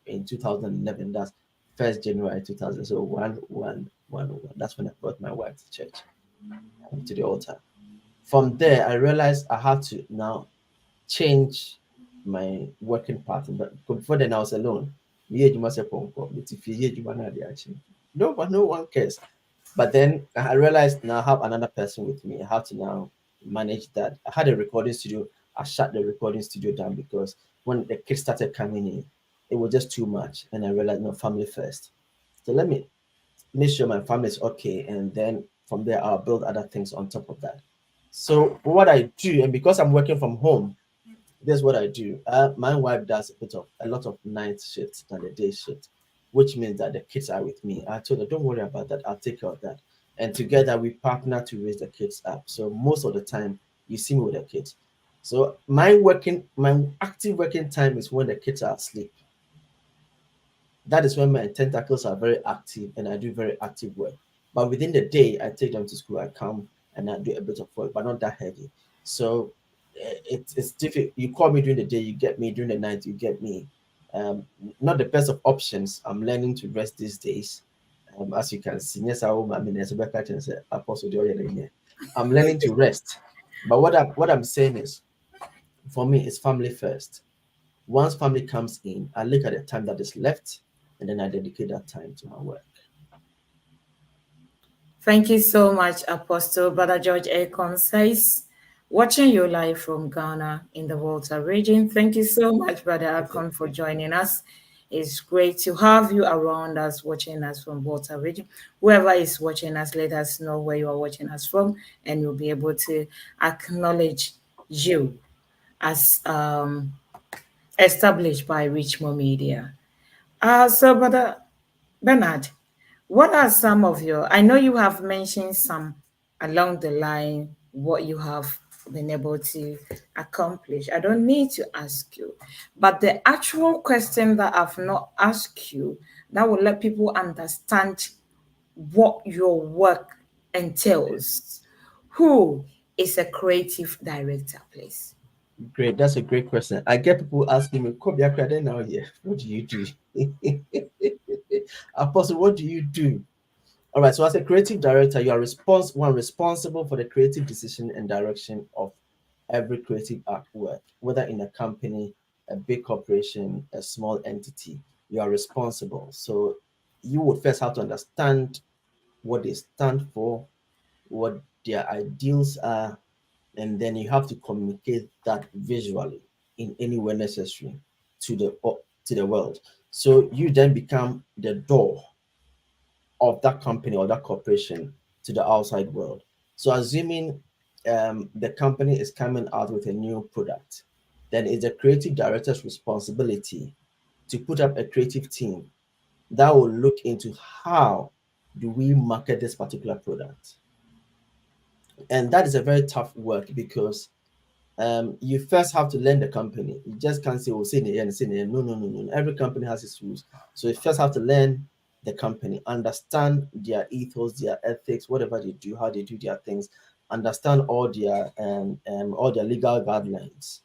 in 2011, that's 1st January 2000, so 1, that's when I brought my wife to church, to the altar. From there, I realized I had to now change my working pattern. But before then, I was alone. No one cares. But then I realized now I have another person with me. I have to now manage that. I had a recording studio. I shut the recording studio down because when the kids started coming in, it was just too much. And I realized, no, family first. So let me make sure my family is okay. And then from there, I'll build other things on top of that. So what I do, and because I'm working from home, this is what I do. My wife does a lot of night shifts than the day shift, which means that the kids are with me. I told her, don't worry about that. I'll take care of that. And together we partner to raise the kids up. So most of the time you see me with the kids. So my active working time is when the kids are asleep. That is when my tentacles are very active and I do very active work. But within the day, I take them to school, I come and I do a bit of work, but not that heavy. So it's difficult. You call me during the day, you get me during the night, you get me. Um, Not the best of options. I'm learning to rest these days. As you can see, yes, I mean, as a back and say, Apostle Joy, I'm learning to rest. But what I'm saying is, for me, it's family first. Once family comes in, I look at the time that is left, and then I dedicate that time to my work. Thank you so much, Apostle Brother George A. Concise, watching you live from Ghana in the Volta region. Thank you so much, Brother Akon, for joining us. It's great to have you around us, watching us from Volta region. Whoever is watching us, let us know where you are watching us from, and we'll be able to acknowledge you as established by Richmond Media. So, Brother Bernard, what are some of your, I know you have mentioned some along the line, what you have been able to accomplish. I don't need to ask you. But the actual question that I've not asked you that will let people understand what your work entails. Who is a creative director, please? Great, that's a great question. I get people asking me, Kobiah, credit now, yeah. What do you do? Apostle, what do you do? All right. So as a creative director, you are responsible for the creative decision and direction of every creative artwork, whether in a company, a big corporation, a small entity. You are responsible. So you would first have to understand what they stand for, what their ideals are, and then you have to communicate that visually in any way necessary to the world. So you then become the door of that company or that corporation to the outside world. So assuming the company is coming out with a new product, then it's the creative director's responsibility to put up a creative team that will look into how do we market this particular product. And that is a very tough work because you first have to learn the company. You just can't say, "Oh, say it and say it." No, no, no, no. Every company has its rules. So you first have to learn the company, understand their ethos, their ethics, whatever they do, how they do their things, understand all their legal guidelines.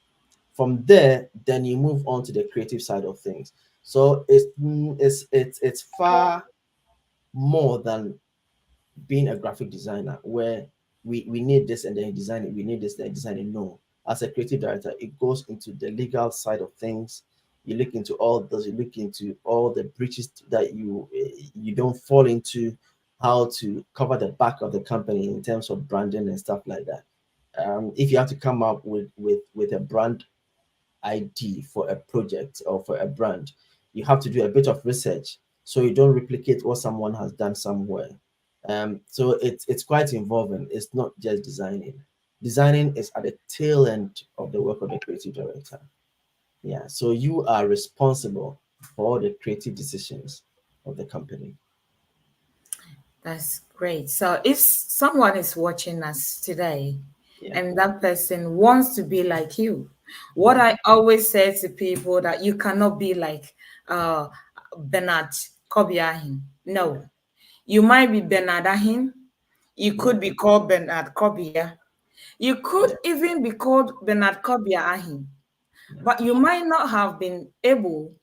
From there, then you move on to the creative side of things. So it's far more than being a graphic designer where we need this and then design it, we need this and then design it. No, as a creative director, it goes into the legal side of things. You look into all those, you look into all the breaches that you don't fall into, how to cover the back of the company in terms of branding and stuff like that. If you have to come up with a brand ID for a project or for a brand, you have to do a bit of research so you don't replicate what someone has done somewhere. So it's quite involving. It's not just designing. Designing is at the tail end of the work of the creative director. Yeah. So you are responsible for all the creative decisions of the company. That's great. So if someone is watching us today Yeah. and that person wants to be like you, what Yeah. I always say to people that you cannot be like uh Bernard Kobiah. Yeah. No, you might be Bernard Ahin. You Yeah. could be called Bernard Kobiah. You could Yeah. even be called Bernard Kobiah Ahin. Yeah. But you might not have been able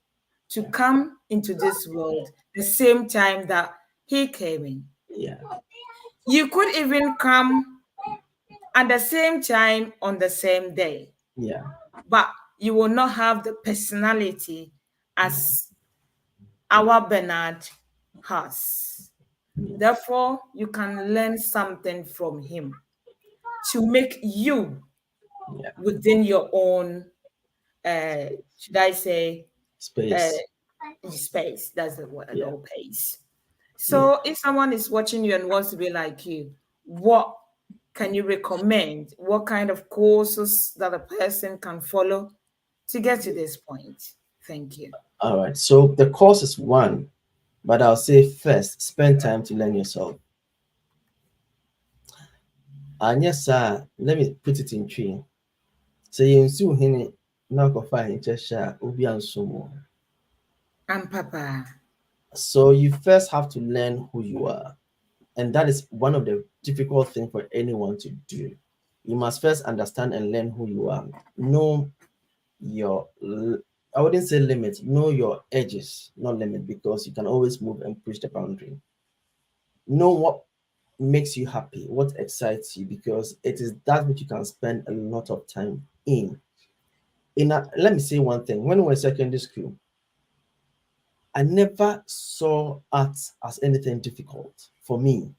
to come into this world the same time that he came in. Yeah. You could even come at the same time on the same day, Yeah. but you will not have the personality as our Bernard has. Therefore, you can learn something from him to make you Yeah. within your own, should I say, uh, Space. space. That's the word, Yeah. or pace. Yeah. So, if someone is watching you and wants to be like you, what can you recommend? What kind of courses that a person can follow to get to this point? Thank you. All right. So the course is one, but I'll say first, spend time to learn yourself. And yes, sir, let me put it in tree. So you nsu hini na kofa in chesha ubi ansumo. And Papa, So you first have to learn who you are. And that is one of the difficult things for anyone to do. You must first understand and learn who you are. Know your I wouldn't say limit, know your edges, not limit, because you can always move and push the boundary. Know what makes you happy, what excites you, because it is that which you can spend a lot of time in. Let me say one thing. When we were in secondary school, I never saw art as anything difficult for me.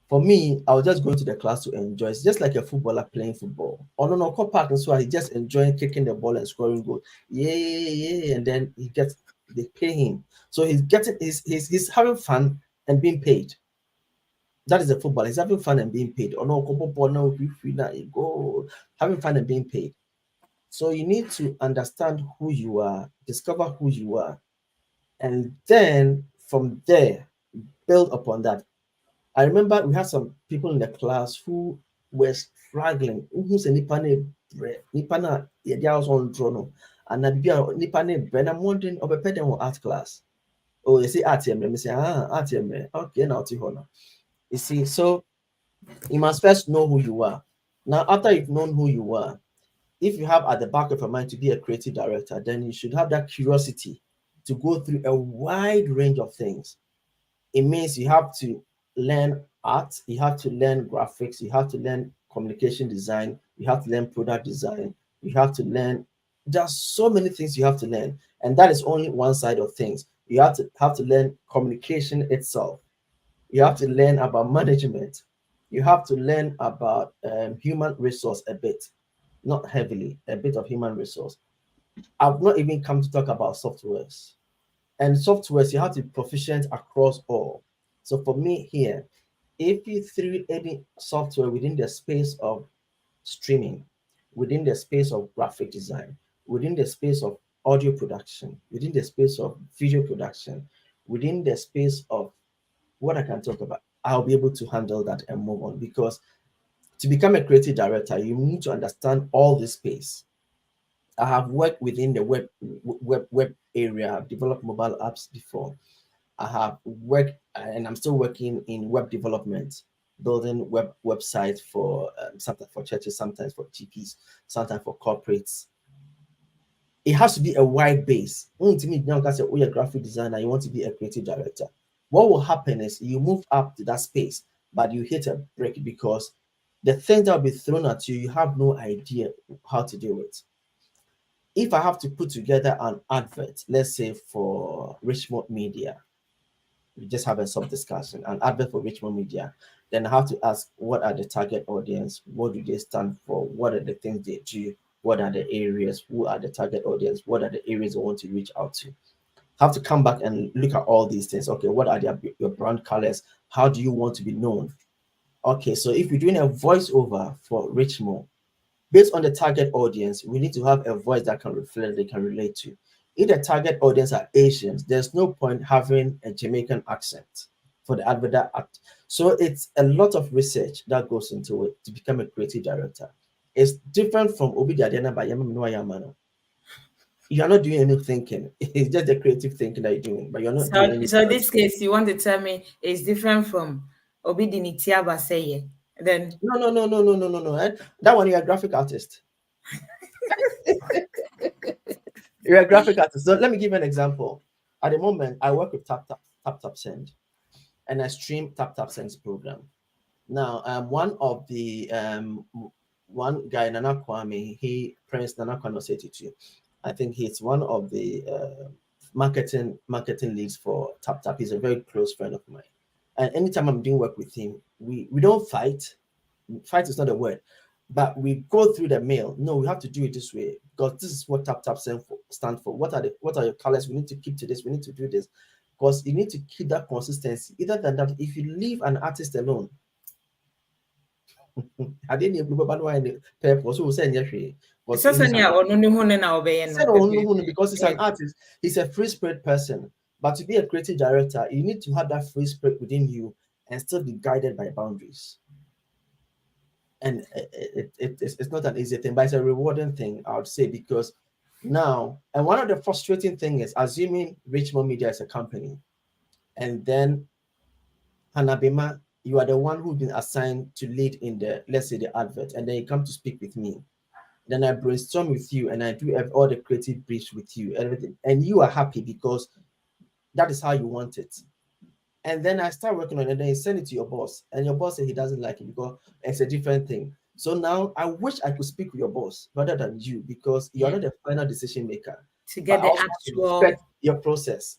For me, I was just going to the class to enjoy. It's just like a footballer playing football. Oh no, no, Park and so he just enjoying kicking the ball and scoring goal. Yeah, yeah, and then they pay him. So he's having fun and being paid. That is a football. He's having fun and being paid. Oh no, ball no, go having fun and being paid. So you need to understand who you are, discover who you are, and then from there build upon that. I remember we had some people in the class who were struggling. Who's a nipane nipana yeah on trono and I be nipane brand. I'm wondering of a pedal or art class. Oh, you see art me say art okay now Tihona. You see, so you must first know who you are. Now, after you've known who you are, if you have at the back of your mind to be a creative director, then you should have that curiosity to go through a wide range of things. It means you have to learn art, you have to learn graphics, you have to learn communication design, you have to learn product design, you have to learn. There's so many things you have to learn, and that is only one side of things. You have to learn communication itself. You have to learn about management. You have to learn about human resource a bit, not heavily, a bit of human resource. I've not even come to talk about softwares. And softwares, you have to be proficient across all. So for me here, if you threw any software within the space of streaming, within the space of graphic design, within the space of audio production, within the space of video production, within the space of what I can talk about, I'll be able to handle that and move on. Because to become a creative director, you need to understand all this space. I have worked within the web area. I've developed mobile apps before. I have worked, and I'm still working in web development, building websites for sometimes for churches, sometimes for GPs, sometimes for corporates. It has to be a wide base. To me, now say, oh, you're a graphic designer, you want to be a creative director. What will happen is you move up to that space, but you hit a break because the thing that will be thrown at you, you have no idea how to do it. If I have to put together an advert, let's say for Richmond Media, we just have a sub discussion, an advert for Richmond Media, then I have to ask what are the target audience, what do they stand for, what are the things they do, what are the areas, who are the target audience, what are the areas I want to reach out to. Have to come back and look at all these things. Okay, what are your brand colors? How do you want to be known? Okay, so if you're doing a voiceover for Richmond, based on the target audience, we need to have a voice that can reflect, they can relate to. If the target audience are Asians, there's no point having a Jamaican accent for the advert act. So it's a lot of research that goes into it to become a creative director. It's different from Obi Diadena by Yamano. You're not doing any thinking. It's just the creative thinking that you're doing, but you're not doing any. So this case, you want to tell me is different from Obidinitiaba Seye? Then No. That one, you're a graphic artist. You're a graphic artist. So let me give you an example. At the moment, I work with Tap Send, and I stream Tap Send's program. Now, one guy, Nana Kwame, Prince Nana Kwame Osetutu. I think he's one of the marketing leads for Tap. He's a very close friend of mine. And anytime I'm doing work with him, we don't fight. Fight is not a word, but we go through the mail. No, we have to do it this way because this is what Tap stand for. What are your colors? We need to keep to this. We need to do this because you need to keep that consistency. Either than that, if you leave an artist alone, I didn't even purpose. So say because he's an artist, he's a free spirit person. But to be a creative director, you need to have that free spirit within you and still be guided by boundaries. And it's not an easy thing, but it's a rewarding thing, I would say, because now, and one of the frustrating things is assuming Richmond Media is a company, and then Hanna Bimah, you are the one who's been assigned to lead in the, let's say, the advert, and then you come to speak with me. Then I brainstorm with you, and I do all the creative briefs with you, everything, and you are happy because that is how you want it. And then I start working on it, and then you send it to your boss, and your boss says he doesn't like it because it's a different thing. So now I wish I could speak with your boss rather than you because you're not the final decision maker. To get the actual respect your process.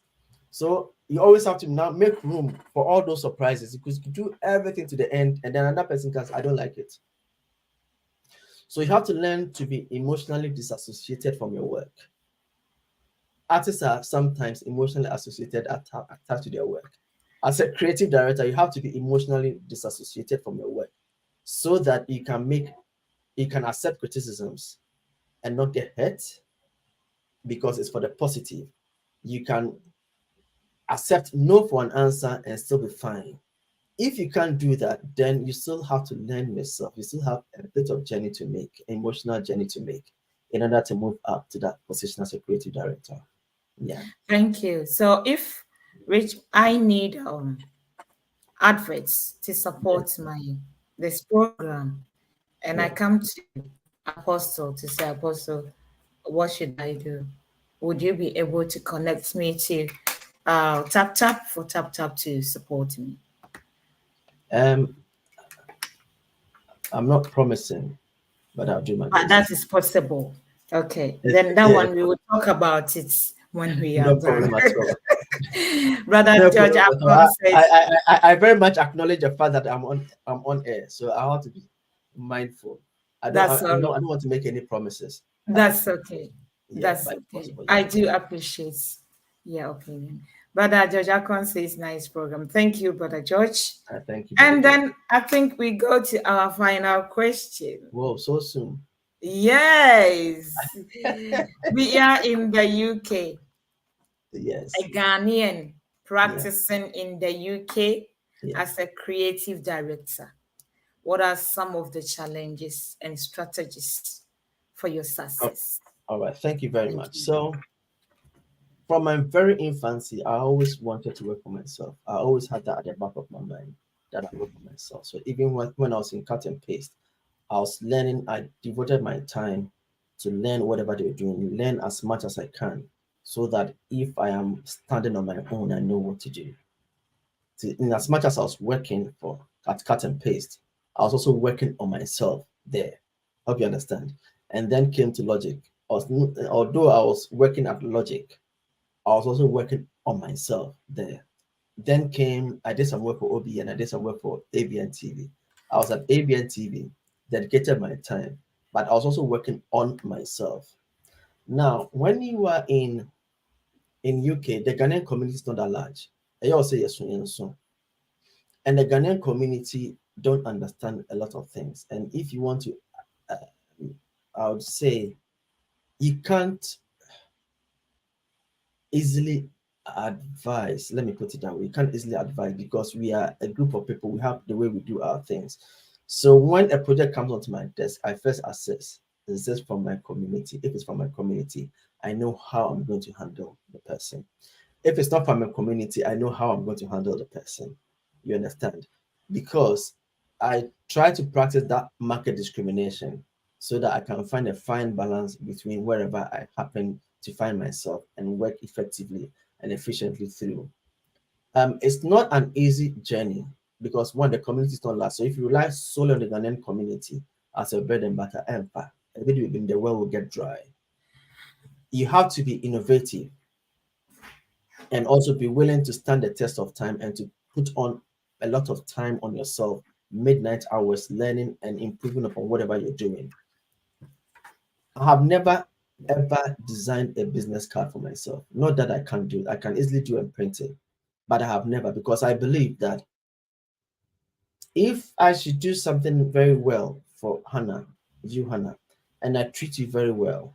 So you always have to now make room for all those surprises because you do everything to the end, and then another person comes, I don't like it. So you have to learn to be emotionally disassociated from your work. Artists are sometimes emotionally associated, attached to their work. As a creative director, you have to be emotionally disassociated from your work so that you can accept criticisms and not get hurt because it's for the positive. You can accept no for an answer and still be fine. If you can't do that, then you still have to learn yourself. You still have a bit of journey to make, emotional journey to make, in order to move up to that position as a creative director. Yeah. Thank you. So if Rich, I need adverts to Yeah. support my this program, and I Yeah. come to Apostle to say, Apostle, what should I do? Would you be able to connect me to Tap Tap for Tap Tap to support me? Um, I'm not promising, but I'll do my But best. that is possible. Okay, then that Yeah, one we will talk about it when we are no done. problem at all. Brother No George problem at all. Akon says I very much acknowledge the fact that I'm on air, so I have to be mindful. that's all I right. don't want to make any promises. That's okay. Yeah, That's but it's okay. possible. I Yeah. do appreciate your opinion. Brother George Akon says nice program. Thank you, Brother George. Thank you, Brother And George. then I think we go to our final question. Whoa, so soon. Yes. We are in the UK, a Yes. Ghanaian Yeah. practicing in the UK Yeah. as a creative director. What are some of the challenges and strategies for your Oh, success? all right. Thank you very Thank much. you. So, from my very infancy, I always wanted to work for myself. I always had that at the back of my mind that I work for myself. So even when I was in cut and paste, I was learning. I devoted my time to learn whatever they were doing, learn as much as I can, so that if I am standing on my own, I know what to do. In as much as I was working for at cut and paste, I was also working on myself there. Hope you understand. And then came to logic. Although I was working at logic, I was also working on myself there. Then I did some work for OB and I did some work for ABN TV. I was at ABN TV, dedicated my time, but I was also working on myself. Now, when you are in UK, the Ghanaian community is not that large. I also say yes, and the Ghanaian community don't understand a lot of things. And if you want to, uh, I would say you can't easily advise. Let me put it that way. You can't easily advise because we are a group of people. We have the way we do our things. So when a project comes onto my desk, I first assess, is this from my community? If it's from my community, I know how I'm going to handle the person. If it's not from my community, I know how I'm going to handle the person. You understand? Because I try to practice that market discrimination so that I can find a fine balance between wherever I happen to find myself and work effectively and efficiently through. It's not an easy journey because one, the community is not large. So if you rely solely on the Ghanaian community as a bread and butter, everybody in the world will get dry. You have to be innovative and also be willing to stand the test of time and to put on a lot of time on yourself, midnight hours learning and improving upon whatever you're doing. I have never ever designed a business card for myself. Not that I can't do it, I can easily do and print it, but I have never because I believe that if I should do something very well for Hannah, and I treat you very well,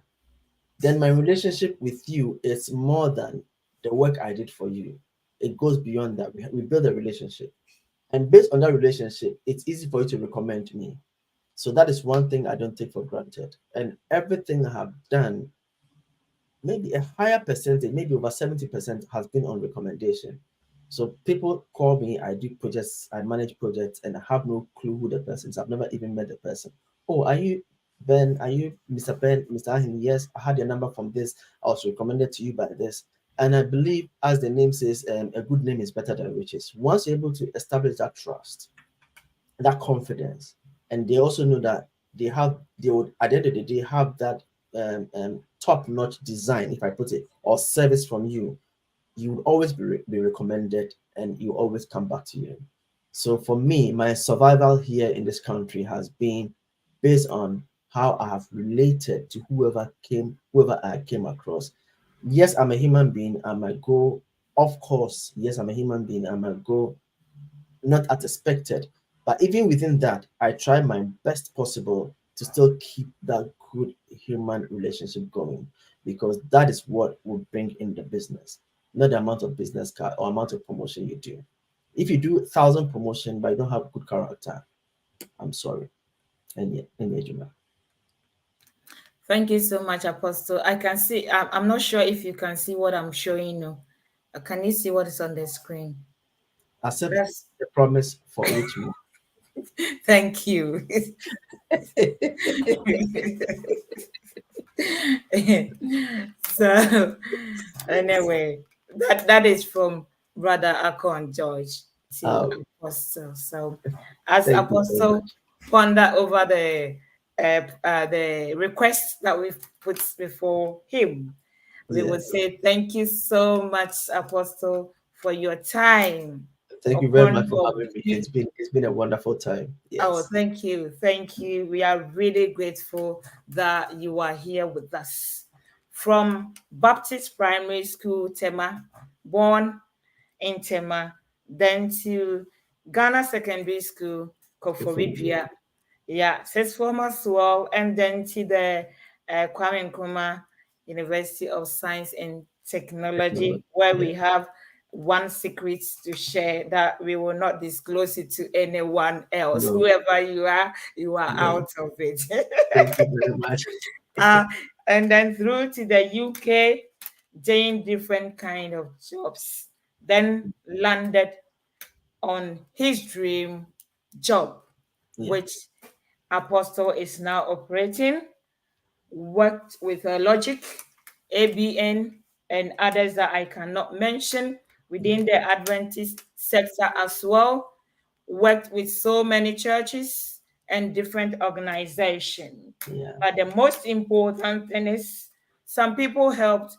then my relationship with you is more than the work I did for you. It goes beyond that. We build a relationship. And based on that relationship, it's easy for you to recommend me. So that is one thing I don't take for granted. And everything I have done, maybe a higher percentage, maybe over 70% has been on recommendation. So people call me, I do projects, I manage projects, and I have no clue who the person is. I've never even met the person. Oh, are you Ben? Are you Mr. Ben? Mr. Arhin? Yes, I had your number from this. I was recommended to you by this. And I believe, as the name says, a good name is better than riches. Once you're able to establish that trust, that confidence, and they also know that they would at the end of the day have that top-notch design, if I put it, or service from you, you would always be recommended and you always come back to you. So for me, my survival here in this country has been based on how I have related to whoever I came across. Yes, I'm a human being. I might go, of course, yes, I'm a human being. I might go not as expected. But even within that, I try my best possible to still keep that good human relationship going because that is what will bring in the business, not the amount of business card or amount of promotion you do. If you do 1,000 promotion but you don't have good character, I'm sorry. And Thank you so much, Apostle. I can see, I'm not sure if you can see what I'm showing you. Can you see what is on the screen? accept Yes. the promise for which me. Thank you. So, anyway, that is from Brother Akon George to Apostle. So, as Thank you very Apostle much. ponder over the request that we've put before him, we would Yes. say thank you so much, Apostle, for your time Thank you very much upon for your having me. It's been a wonderful time. Oh, Yes. thank you. Thank you. We are really grateful that you are here with us. From Baptist Primary School, Tema, born in Tema, then to Ghana Secondary School, Koforidua. Yeah, sixth form as well, and then to the Kwame Nkrumah University of Science and Technology, where Yeah. we have one secret to share that we will not disclose it to anyone else. No. Whoever you are No. out of it. Thank you very much. uh, and then through to the UK, doing different kind of jobs. Then landed on his dream job, Yeah. which Apostle is now operating, worked with Logic, ABN, and others that I cannot mention within the Adventist sector as well, worked with so many churches and different organizations. Yeah. But the most important thing is some people helped,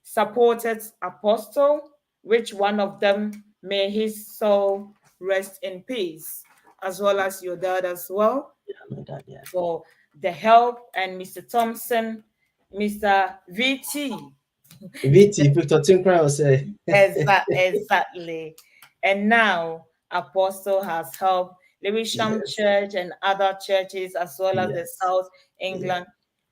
supported Apostle, which one of them may his soul rest in peace, as well as your dad as well, Yeah. My dad. Yeah. for the help, and Mr. Thompson, Mr. VT. VT Victor Tinkra will say. Exactly. And now Apostle has helped Lewisham Yes. Church and other churches, as well as the Yes. South Yeah. England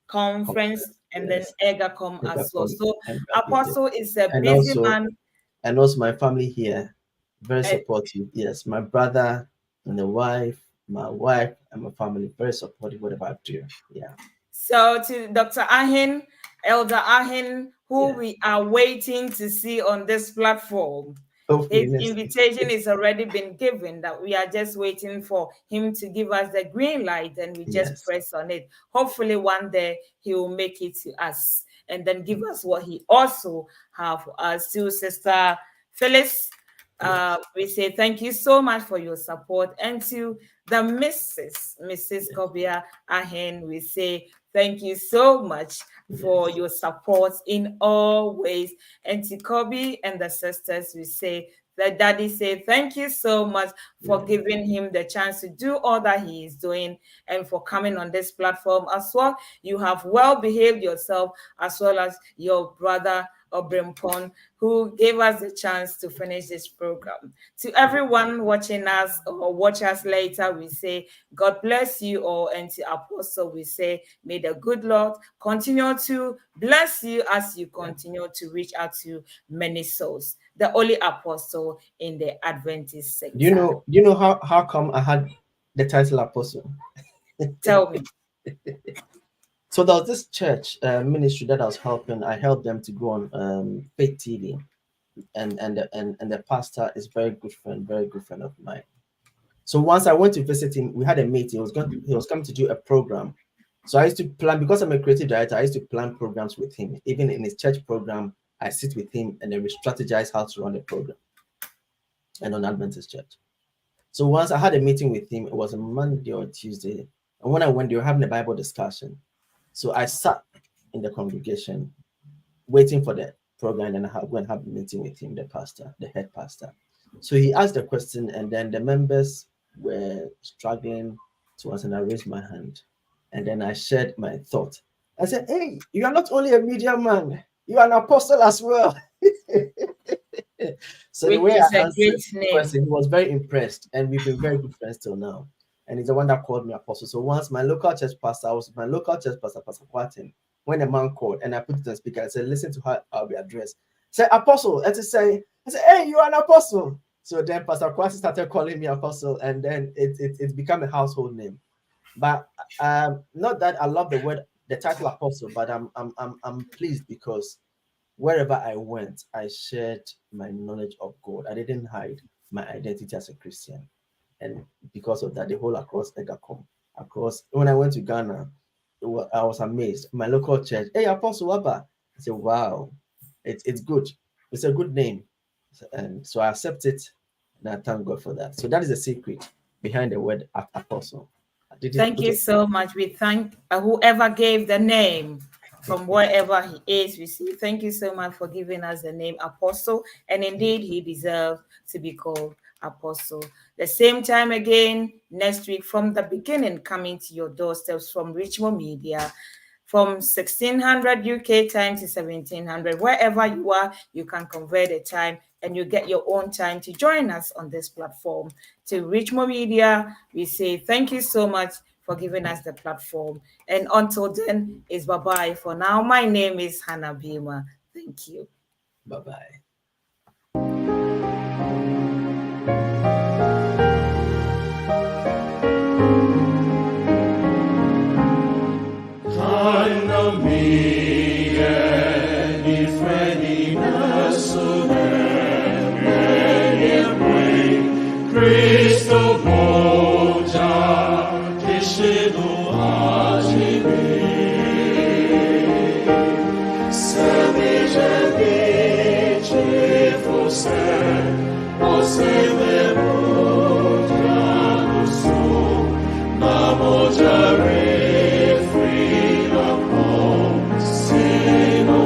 Conference, and then Yes. EGACOM as well. So And Apostle is a and busy also man. and also my family here, very And supportive. Yes, my brother and the wife, my wife and my family, very supportive whatever I do. Yeah. so to Dr. Arhin, Elder Arhin, who Yeah. we are waiting to see on this platform. Hopefully His next week. invitation is already been given, that we are just waiting for him to give us the green light, and we just Yes. press on it. Hopefully one day he will make it to us and then give us what he also have for us. To Sister Phyllis, we say thank you so much for your support. And to the Mrs. Kobiah Arhin, we say thank you so much for your support in all ways. And to Kobe and the sisters, we say that Daddy say thank you so much for giving him the chance to do all that he is doing, and for coming on this platform as well. You have well behaved yourself, as well as your brother Obrimpon, who gave us the chance to finish this program. To everyone watching us or watch us later, we say God bless you all. And to Apostle, we say may the good Lord continue to bless you as you continue to reach out to many souls. The only apostle in the Adventist sector. Do you know how come I had the title apostle? Tell me. So there was this church ministry that I was helping. I helped them to go on Faith TV, and the pastor is very good friend of mine. So once I went to visit him, we had a meeting. He was coming to do a program. So I used to plan, because I'm a creative director, I used to plan programs with him. Even in his church program, I sit with him and then we strategize how to run the program. And on Adventist Church. So once I had a meeting with him, it was a Monday or Tuesday. And when I went, they were having a Bible discussion. So I sat in the congregation waiting for the program, and I went and have a meeting with him, the pastor, the head pastor. So he asked the question, and then the members were struggling to answer, and I raised my hand. And then I shared my thought. I said, hey, you are not only a media man, you are an apostle as well. So the Which way is I a answered great the name. question, he was very impressed, and we've been very good friends till now. And he's the one that called me apostle. So once my local church pastor, I was with my local church pastor, Pastor Quatin, when a man called and I put it on speaker, I said, listen to how I'll be addressed. Say, apostle, and to say, I said, hey, you are an apostle. So then Pastor Kwasi started calling me Apostle, and then it became a household name. But not that I love the title Apostle, but I'm pleased because wherever I went, I shared my knowledge of God. I didn't hide my identity as a Christian. And because of that, the whole across Egacom, when I went to Ghana, I was amazed. My local church, hey, Apostle Waba. I said, wow, it's good. It's a good name. And so I accept it, and I thank God for that. So that is the secret behind the word apostle. Thank you so much. We thank whoever gave the name from wherever he is. We see. Thank you so much for giving us the name Apostle. And indeed, he deserves to be called Apostle. The same time again, next week, from the beginning, coming to your doorsteps from Richmond Media, from 1600 UK time to 1700. Wherever you are, you can convert the time and you get your own time to join us on this platform. To Richmond Media, we say thank you so much for giving us the platform. And until then, it's bye-bye for now. My name is Hanna Bimah. Thank you. Bye-bye. Cristo moja keshido ajimi Semi jemici fosse me moja nusu Ma moja refrina con sino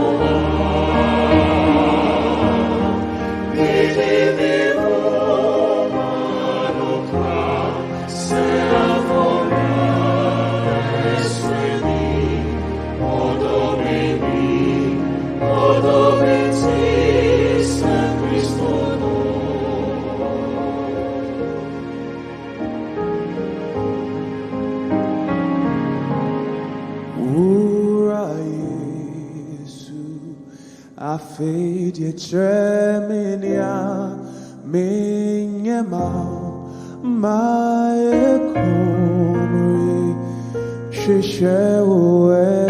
Afid ye tremenia minye ma ekomri shishe uechikwan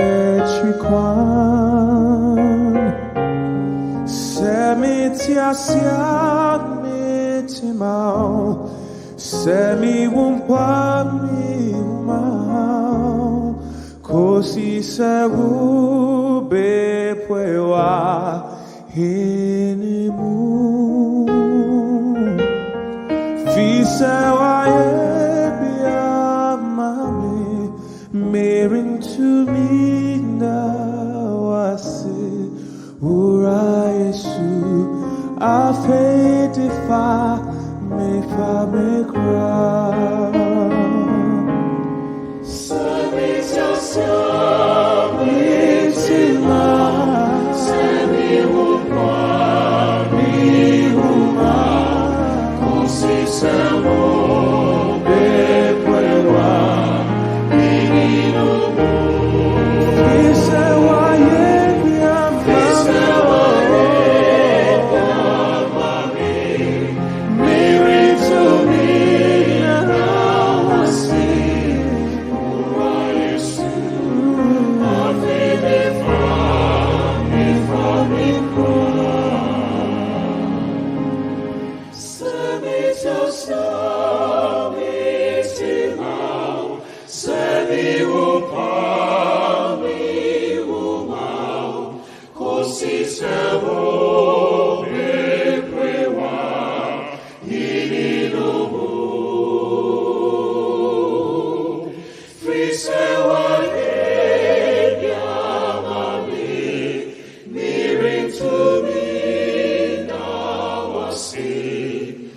semitia siak mitimao semi wumpa mi umao kosi sewu bepewa hinimu fisewa yebia mami merin to me nawase ura yesu afetifa me fa me cry to me now I see.